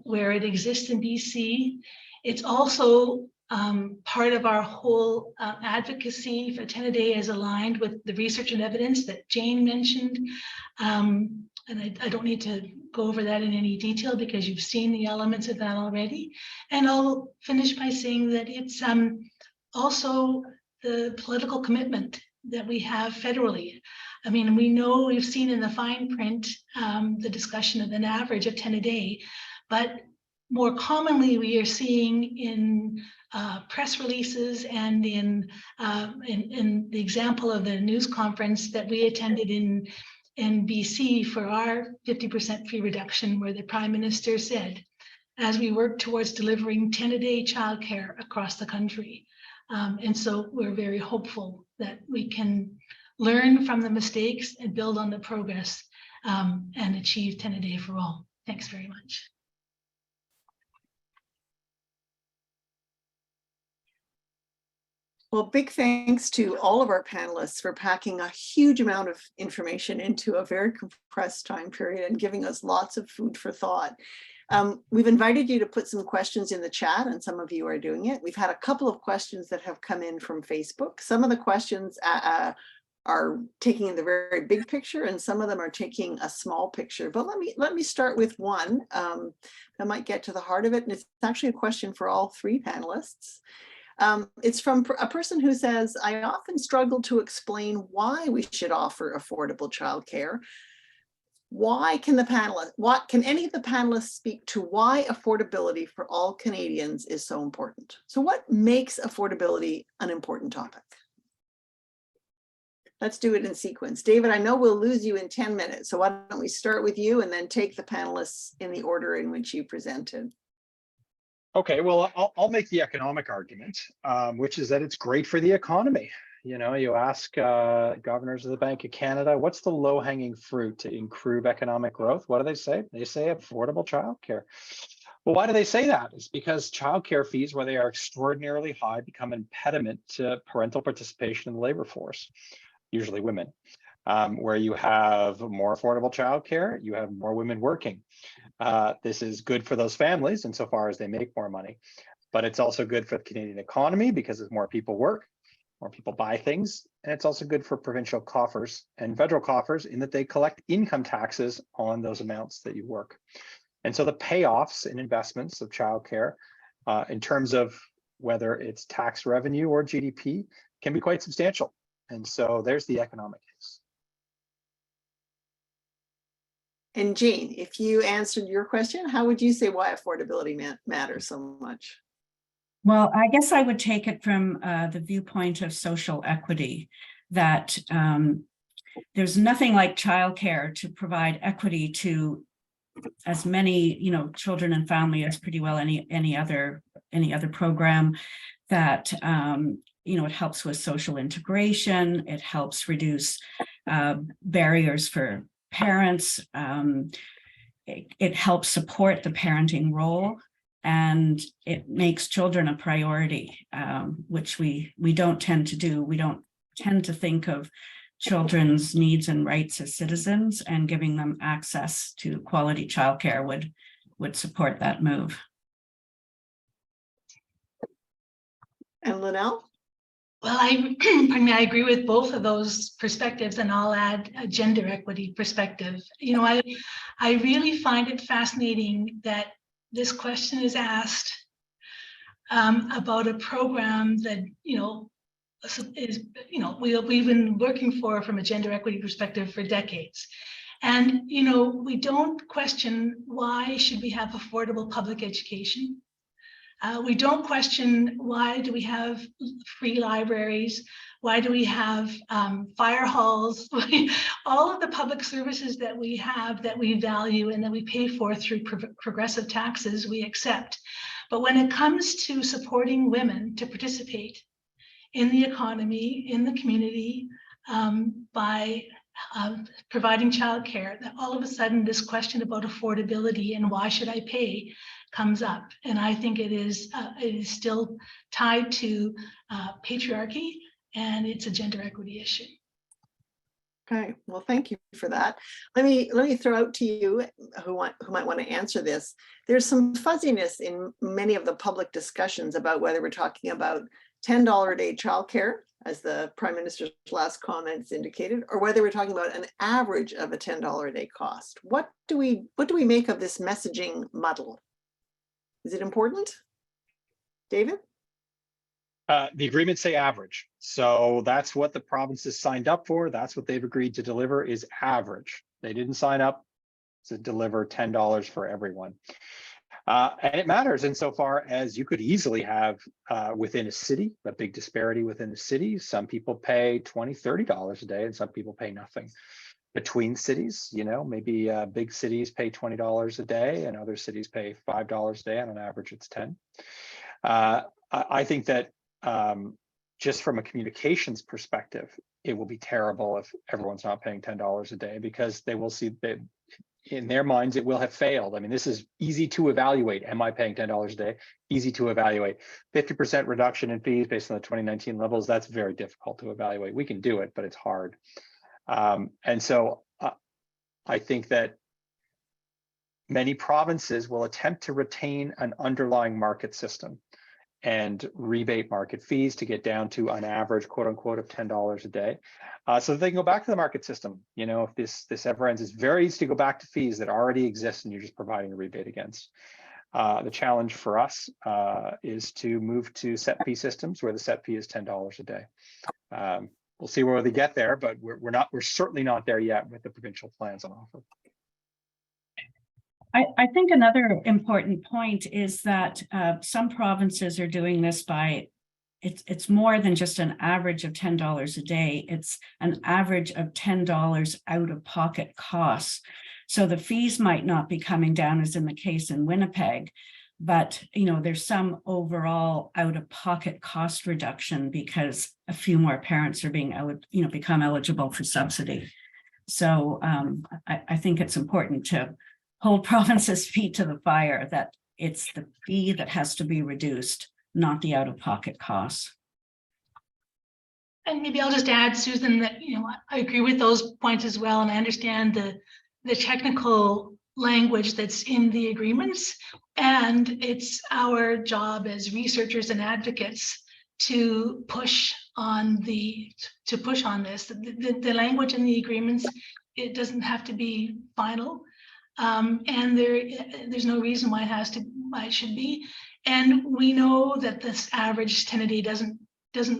where it exists in BC. It's also part of our whole advocacy for 10 a day is aligned with the research and evidence that Jane mentioned. And I don't need to go over that in any detail because you've seen the elements of that already. And I'll finish by saying that it's also the political commitment that we have federally. I mean, we know we've seen in the fine print the discussion of an average of 10 a day, but more commonly we are seeing in press releases and in the example of the news conference that we attended in BC for our 50% fee reduction, where the Prime Minister said, as we work towards delivering 10 a day childcare across the country. And so we're very hopeful that we can learn from the mistakes and build on the progress and achieve 10 a day for all. Thanks very much. Well, big thanks to all of our panelists for packing a huge amount of information into a very compressed time period and giving us lots of food for thought. We've invited you to put some questions in the chat, and some of you are doing it. We've had a couple of questions that have come in from Facebook. Some of the questions are taking the very big picture, and some of them are taking a small picture. But let me start with one that might get to the heart of it, and it's actually a question for all three panelists. It's from a person who says, I often struggle to explain why we should offer affordable childcare. Why can any of the panelists speak to why affordability for all Canadians is so important? So what makes affordability an important topic? Let's do it in sequence. David, I know we'll lose you in 10 minutes, so why don't we start with you and then take the panelists in the order in which you presented. Okay, well, I'll make the economic argument, which is that it's great for the economy. You know, you ask governors of the Bank of Canada, what's the low-hanging fruit to improve economic growth? What do they say? They say affordable childcare. Well, why do they say that? It's because childcare fees, where they are extraordinarily high, become an impediment to parental participation in the labor force, usually women. Where you have more affordable childcare, you have more women working. This is good for those families insofar as they make more money, but it's also good for the Canadian economy because as more people work, more people buy things, and it's also good for provincial coffers and federal coffers in that they collect income taxes on those amounts that you work. And so the payoffs and investments of childcare in terms of whether it's tax revenue or GDP can be quite substantial. And so there's the economic case. And Jane, if you answered your question, how would you say why affordability matters so much? Well, I guess I would take it from the viewpoint of social equity, that there's nothing like childcare to provide equity to as many, children and family as pretty well any other program. That it helps with social integration. It helps reduce barriers for parents. It helps support the parenting role, and it makes children a priority, which we don't tend to do. We don't tend to think of children's needs and rights as citizens, and giving them access to quality childcare would support that move. And Linnell? Well, I agree with both of those perspectives, and I'll add a gender equity perspective. I really find it fascinating that this question is asked about a program that, we've been working for from a gender equity perspective for decades. And, we don't question why should we have affordable public education. We don't question why do we have free libraries, why do we have fire halls, all of the public services that we have, that we value and that we pay for through progressive taxes, we accept. But when it comes to supporting women to participate in the economy, in the community, by providing childcare, that all of a sudden this question about affordability and why should I pay comes up. And I think it is still tied to patriarchy, and it's a gender equity issue. Okay, well, thank you for that. Let me throw out to you who might want to answer this. There's some fuzziness in many of the public discussions about whether we're talking about $10 a day childcare, as the Prime Minister's last comments indicated, or whether we're talking about an average of a $10 a day cost. What do we make of this messaging muddle? Is it important? David? The agreements say average. So that's what the provinces signed up for. That's what they've agreed to deliver, is average. They didn't sign up to deliver $10 for everyone. And it matters insofar as you could easily have within a city, a big disparity within a city. Some people pay $20, $30 a day, and some people pay nothing. Between cities, maybe big cities pay $20 a day and other cities pay $5 a day, and on average it's 10. I think that just from a communications perspective, it will be terrible if everyone's not paying $10 a day, because they will see that in their minds it will have failed. I mean, this is easy to evaluate. Am I paying $10 a day? Easy to evaluate. 50% reduction in fees based on the 2019 levels, that's very difficult to evaluate. We can do it, but it's hard. And so I think that many provinces will attempt to retain an underlying market system and rebate market fees to get down to an average, quote unquote, of $10 a day. So that they can go back to the market system. If this ever ends, it's very easy to go back to fees that already exist and you're just providing a rebate against. The challenge for us is to move to set fee systems where the set fee is $10 a day. We'll see where they get there, but we're certainly not there yet with the provincial plans on offer. I think another important point is that some provinces are doing this by, it's more than just an average of $10 a day. It's an average of $10 out of pocket costs. So the fees might not be coming down, as in the case in Winnipeg, but there's some overall out of pocket cost reduction because a few more parents are become eligible for subsidy. So I think it's important to hold provinces' feet to the fire, that it's the fee that has to be reduced, not the out-of-pocket costs. And maybe I'll just add, Susan, that, you know, I agree with those points as well. And I understand the technical language that's in the agreements. And it's our job as researchers and advocates to push on this. The language in the agreements, it doesn't have to be final. And there's no reason why it should be. And we know that this average 10-a-day doesn't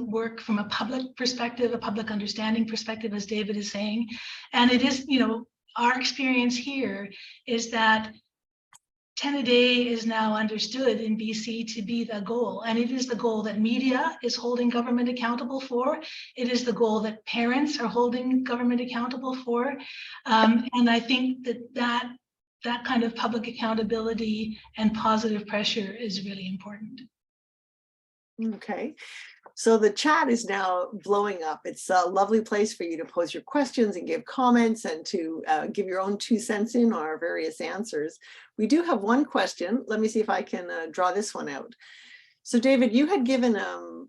work from a public perspective, a public understanding perspective, as David is saying. And it is, you know, our experience here is that 10-a-day is now understood in BC to be the goal. And it is the goal that media is holding government accountable for. It is the goal that parents are holding government accountable for. And I think that kind of public accountability and positive pressure is really important. Okay, so the chat is now blowing up. It's a lovely place for you to pose your questions and give comments and to give your own 2 cents in on our various answers. We do have one question. Let me see if I can draw this one out. So David, you had given,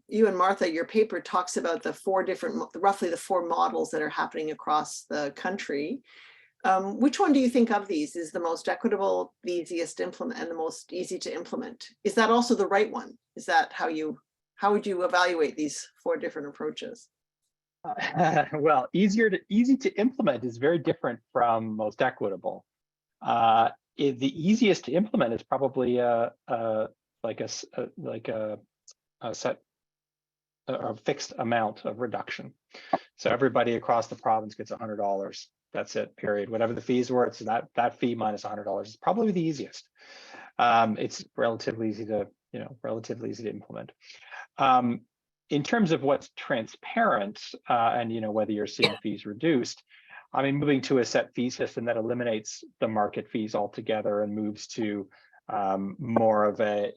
you and Martha, your paper talks about the 4 different, roughly the 4 models that are happening across the country. Which one do you think of these is the most equitable, the easiest to implement, and the most easy to implement? Is that also the right one? Is that how would you evaluate these 4 different approaches? Well, easy to implement is very different from most equitable. The easiest to implement is probably a fixed amount of reduction. So everybody across the province gets $100. That's it, period. Whatever the fees were, it's that fee minus $100 is probably the easiest. It's relatively easy to implement. In terms of what's transparent and whether you're seeing fees reduced, I mean, moving to a set fee system that eliminates the market fees altogether and moves to more of a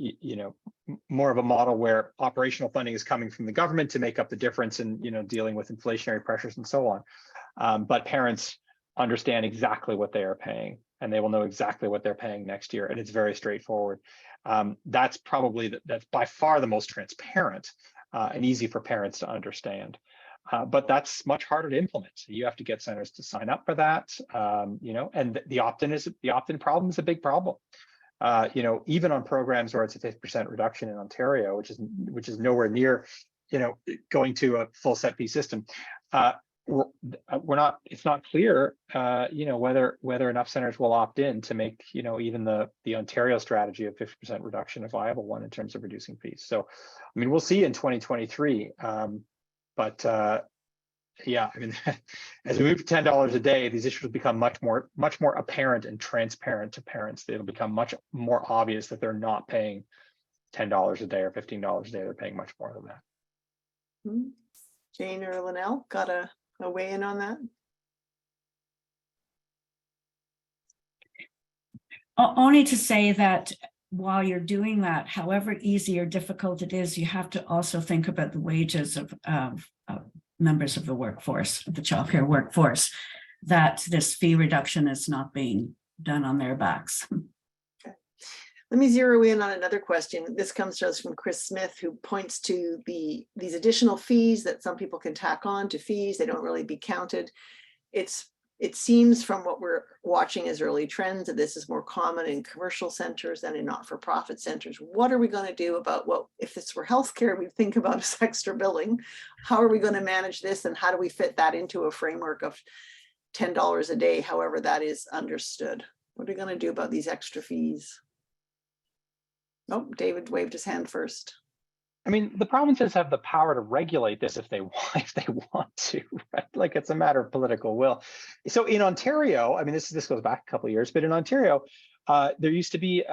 model where operational funding is coming from the government to make up the difference in dealing with inflationary pressures and so on. But parents understand exactly what they are paying, and they will know exactly what they're paying next year, and it's very straightforward. That's by far the most transparent and easy for parents to understand. But that's much harder to implement. So you have to get centers to sign up for that, and the opt-in problem is a big problem. Even on programs where it's a 50% reduction in Ontario, which is nowhere near, going to a full set fee system. It's not clear, whether enough centers will opt in to make, even the Ontario strategy of 50% reduction a viable one in terms of reducing fees. So, I mean, we'll see in 2023, yeah, I mean, as we move to $10 a day, these issues will become much more apparent and transparent to parents. It'll become much more obvious that they're not paying $10 a day or $15 a day. They're paying much more than that. Jane or Lynelle, got a weigh in on that? Only to say that while you're doing that, however easy or difficult it is, you have to also think about the wages of members of the workforce, of the childcare workforce, that this fee reduction is not being done on their backs. Okay. Let me zero in on another question. This comes to us from Chris Smith, who points to these additional fees that some people can tack on to fees. They don't really be counted. It seems from what we're watching as early trends that this is more common in commercial centers than in not-for-profit centers. What are we going to do about if this were healthcare, we'd think about as extra billing. How are we going to manage this, and how do we fit that into a framework of $10 a day, however that is understood? What are we going to do about these extra fees? Oh, David waved his hand first. I mean, the provinces have the power to regulate this if they want to, right? Like, it's a matter of political will. So in Ontario, I mean, this goes back a couple of years, but in Ontario, there used to be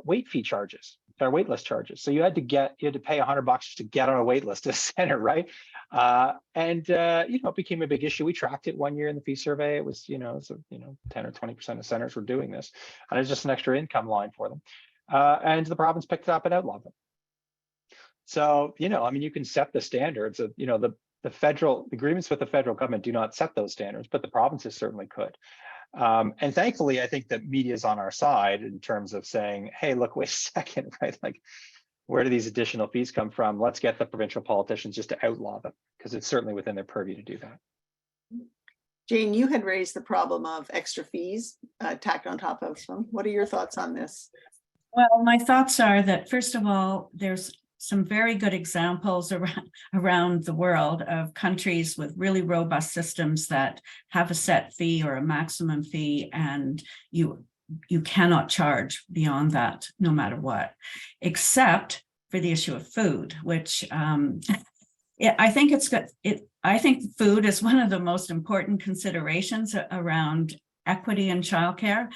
wait fee charges or wait list charges. So you had to pay $100 just to get on a wait list at a center, right? It became a big issue. We tracked it one year in the fee survey. It was 10 or 20% of centers were doing this, and it's just an extra income line for them. And the province picked it up and outlawed them. So, I mean, you can set the standards of, the federal agreements with the federal government do not set those standards, but the provinces certainly could. And thankfully, I think that media is on our side in terms of saying, hey, look, wait a second, right? Like, where do these additional fees come from? Let's get the provincial politicians just to outlaw them, because it's certainly within their purview to do that. Jane, you had raised the problem of extra fees tacked on top of them. What are your thoughts on this? Well, my thoughts are that, first of all, there's some very good examples around the world of countries with really robust systems that have a set fee or a maximum fee, and you cannot charge beyond that, no matter what, except for the issue of food, which I think it's good. I think food is one of the most important considerations around equity in childcare,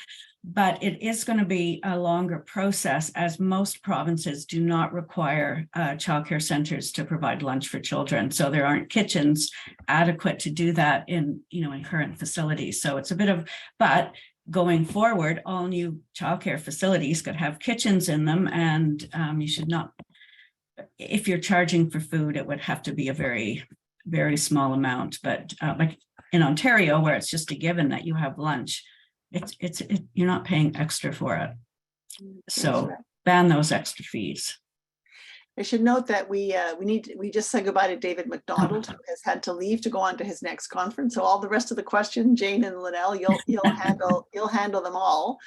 but it is going to be a longer process, as most provinces do not require childcare centers to provide lunch for children. So there aren't kitchens adequate to do that in current facilities. So it's a bit of, but going forward, all new childcare facilities could have kitchens in them, and you should not, if you're charging for food, it would have to be a very, very small amount. But like in Ontario, where it's just a given that you have lunch, you're not paying extra for it. So ban those extra fees. I should note that we just said goodbye to David McDonald, who has had to leave to go on to his next conference. So all the rest of the questions, Jane and Linnell, you'll handle them all.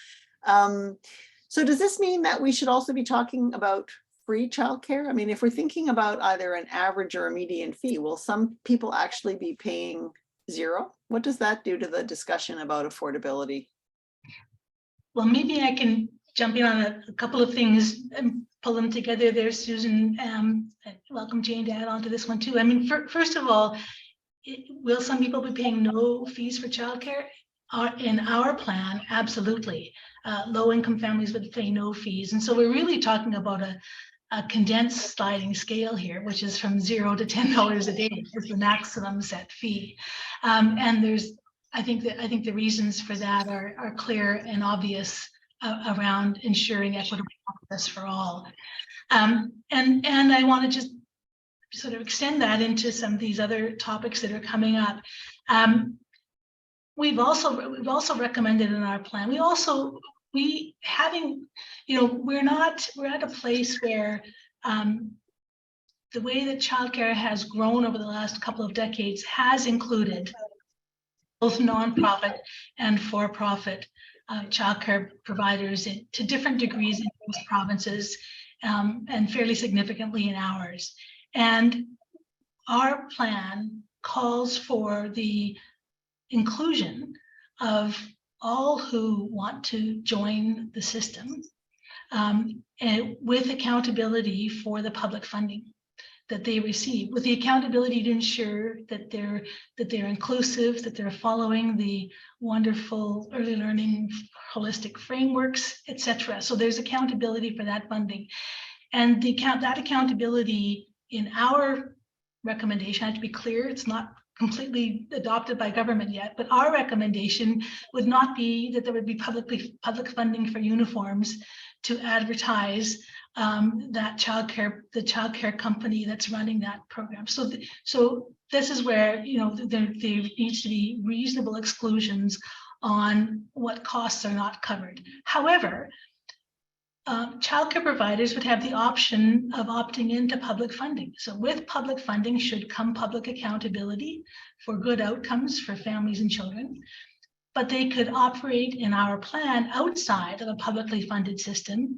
So does this mean that we should also be talking about free childcare? I mean, if we're thinking about either an average or a median fee, will some people actually be paying zero? What does that do to the discussion about affordability? Well, maybe I can jump in on a couple of things and pull them together there, Susan. Welcome Jane to add on to this one too. I mean, first of all, will some people be paying no fees for childcare? In our plan, absolutely. Low-income families would pay no fees. And so we're really talking about a condensed sliding scale here, which is from $0 to $10 a day is the maximum set fee. And I think the reasons for that are clear and obvious around ensuring equitable access for all. And I want to just sort of extend that into some of these other topics that are coming up. We've also recommended in our plan. We're at a place where the way that childcare has grown over the last couple of decades has included both nonprofit and for-profit childcare providers to different degrees in most provinces, and fairly significantly in ours. And our plan calls for the inclusion of all who want to join the system, and with accountability for the public funding that they receive, with the accountability to ensure that they're inclusive, that they're following the wonderful early learning holistic frameworks, etc. So there's accountability for that funding, and that accountability in our recommendation, I have to be clear, it's not completely adopted by government yet, but our recommendation would not be that there would be public funding for uniforms to advertise the childcare company that's running that program. So this is where there needs to be reasonable exclusions on what costs are not covered. However, childcare providers would have the option of opting into public funding. So with public funding should come public accountability for good outcomes for families and children, but they could operate in our plan outside of a publicly funded system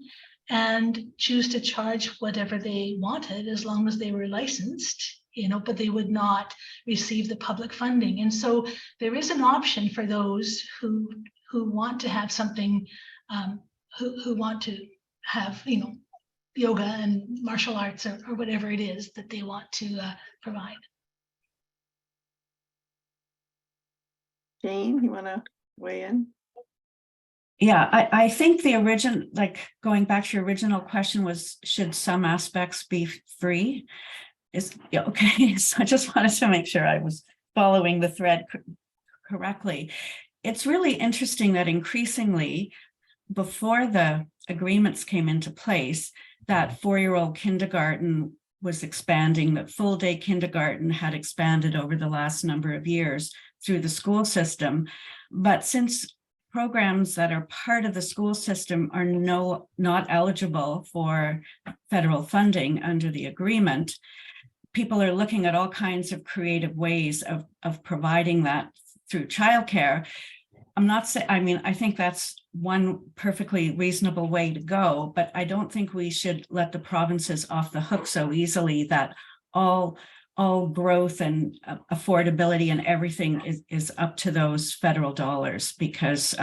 and choose to charge whatever they wanted as long as they were licensed, but they would not receive the public funding. And so there is an option for those who want to have something, who want to have, yoga and martial arts or whatever it is that they want to provide. Jane, you want to weigh in? Yeah, I think the original, going back to your original question was, should some aspects be free? Okay, so I just wanted to make sure I was following the thread correctly. It's really interesting that increasingly, before the agreements came into place, that 4-year-old kindergarten was expanding, that full day kindergarten had expanded over the last number of years through the school system. But since programs that are part of the school system are not eligible for federal funding under the agreement, people are looking at all kinds of creative ways of providing that through childcare. I'm not saying, I mean, I think that's one perfectly reasonable way to go, but I don't think we should let the provinces off the hook so easily that all growth and affordability and everything is up to those federal dollars, because,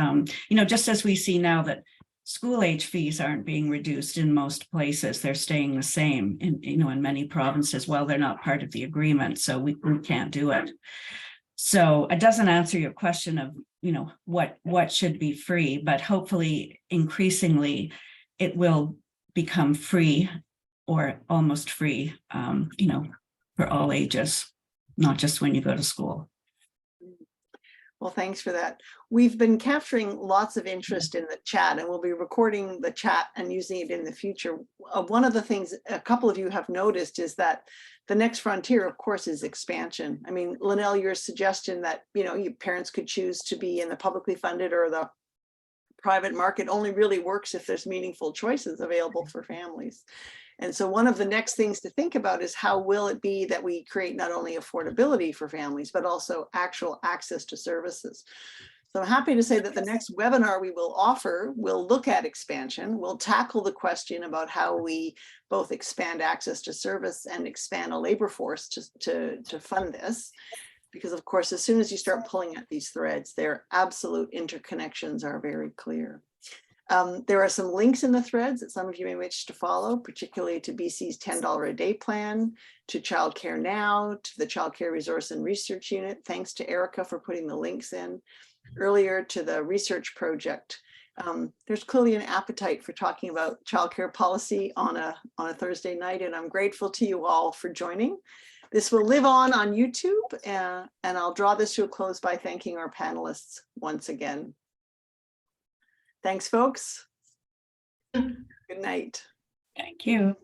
you know, just as we see now that school age fees aren't being reduced in most places, they're staying the same in, you know, in many provinces. Well, they're not part of the agreement, so we can't do it. So it doesn't answer your question of, you know, what should be free, but hopefully increasingly it will become free or almost free, you know, for all ages, not just when you go to school. Well, thanks for that. We've been capturing lots of interest in the chat, and we'll be recording the chat and using it in the future. One of the things a couple of you have noticed is that the next frontier, of course, is expansion. I mean, Linnell, your suggestion that, you know, your parents could choose to be in the publicly funded or the private market only really works if there's meaningful choices available for families. And so one of the next things to think about is how will it be that we create not only affordability for families, but also actual access to services. So I'm happy to say that the next webinar we will offer will look at expansion. We'll tackle the question about how we both expand access to service and expand a labor force to fund this. Because of course, as soon as you start pulling at these threads, their absolute interconnections are very clear. There are some links in the threads that some of you may wish to follow, particularly to BC's $10 a day plan, to Childcare Now, to the Childcare Resource and Research Unit. Thanks to Erica for putting the links in. Earlier to the research project. There's clearly an appetite for talking about childcare policy on a Thursday night, and I'm grateful to you all for joining. This will live on YouTube, and I'll draw this to a close by thanking our panelists once again. Thanks, folks. Good night. Thank you.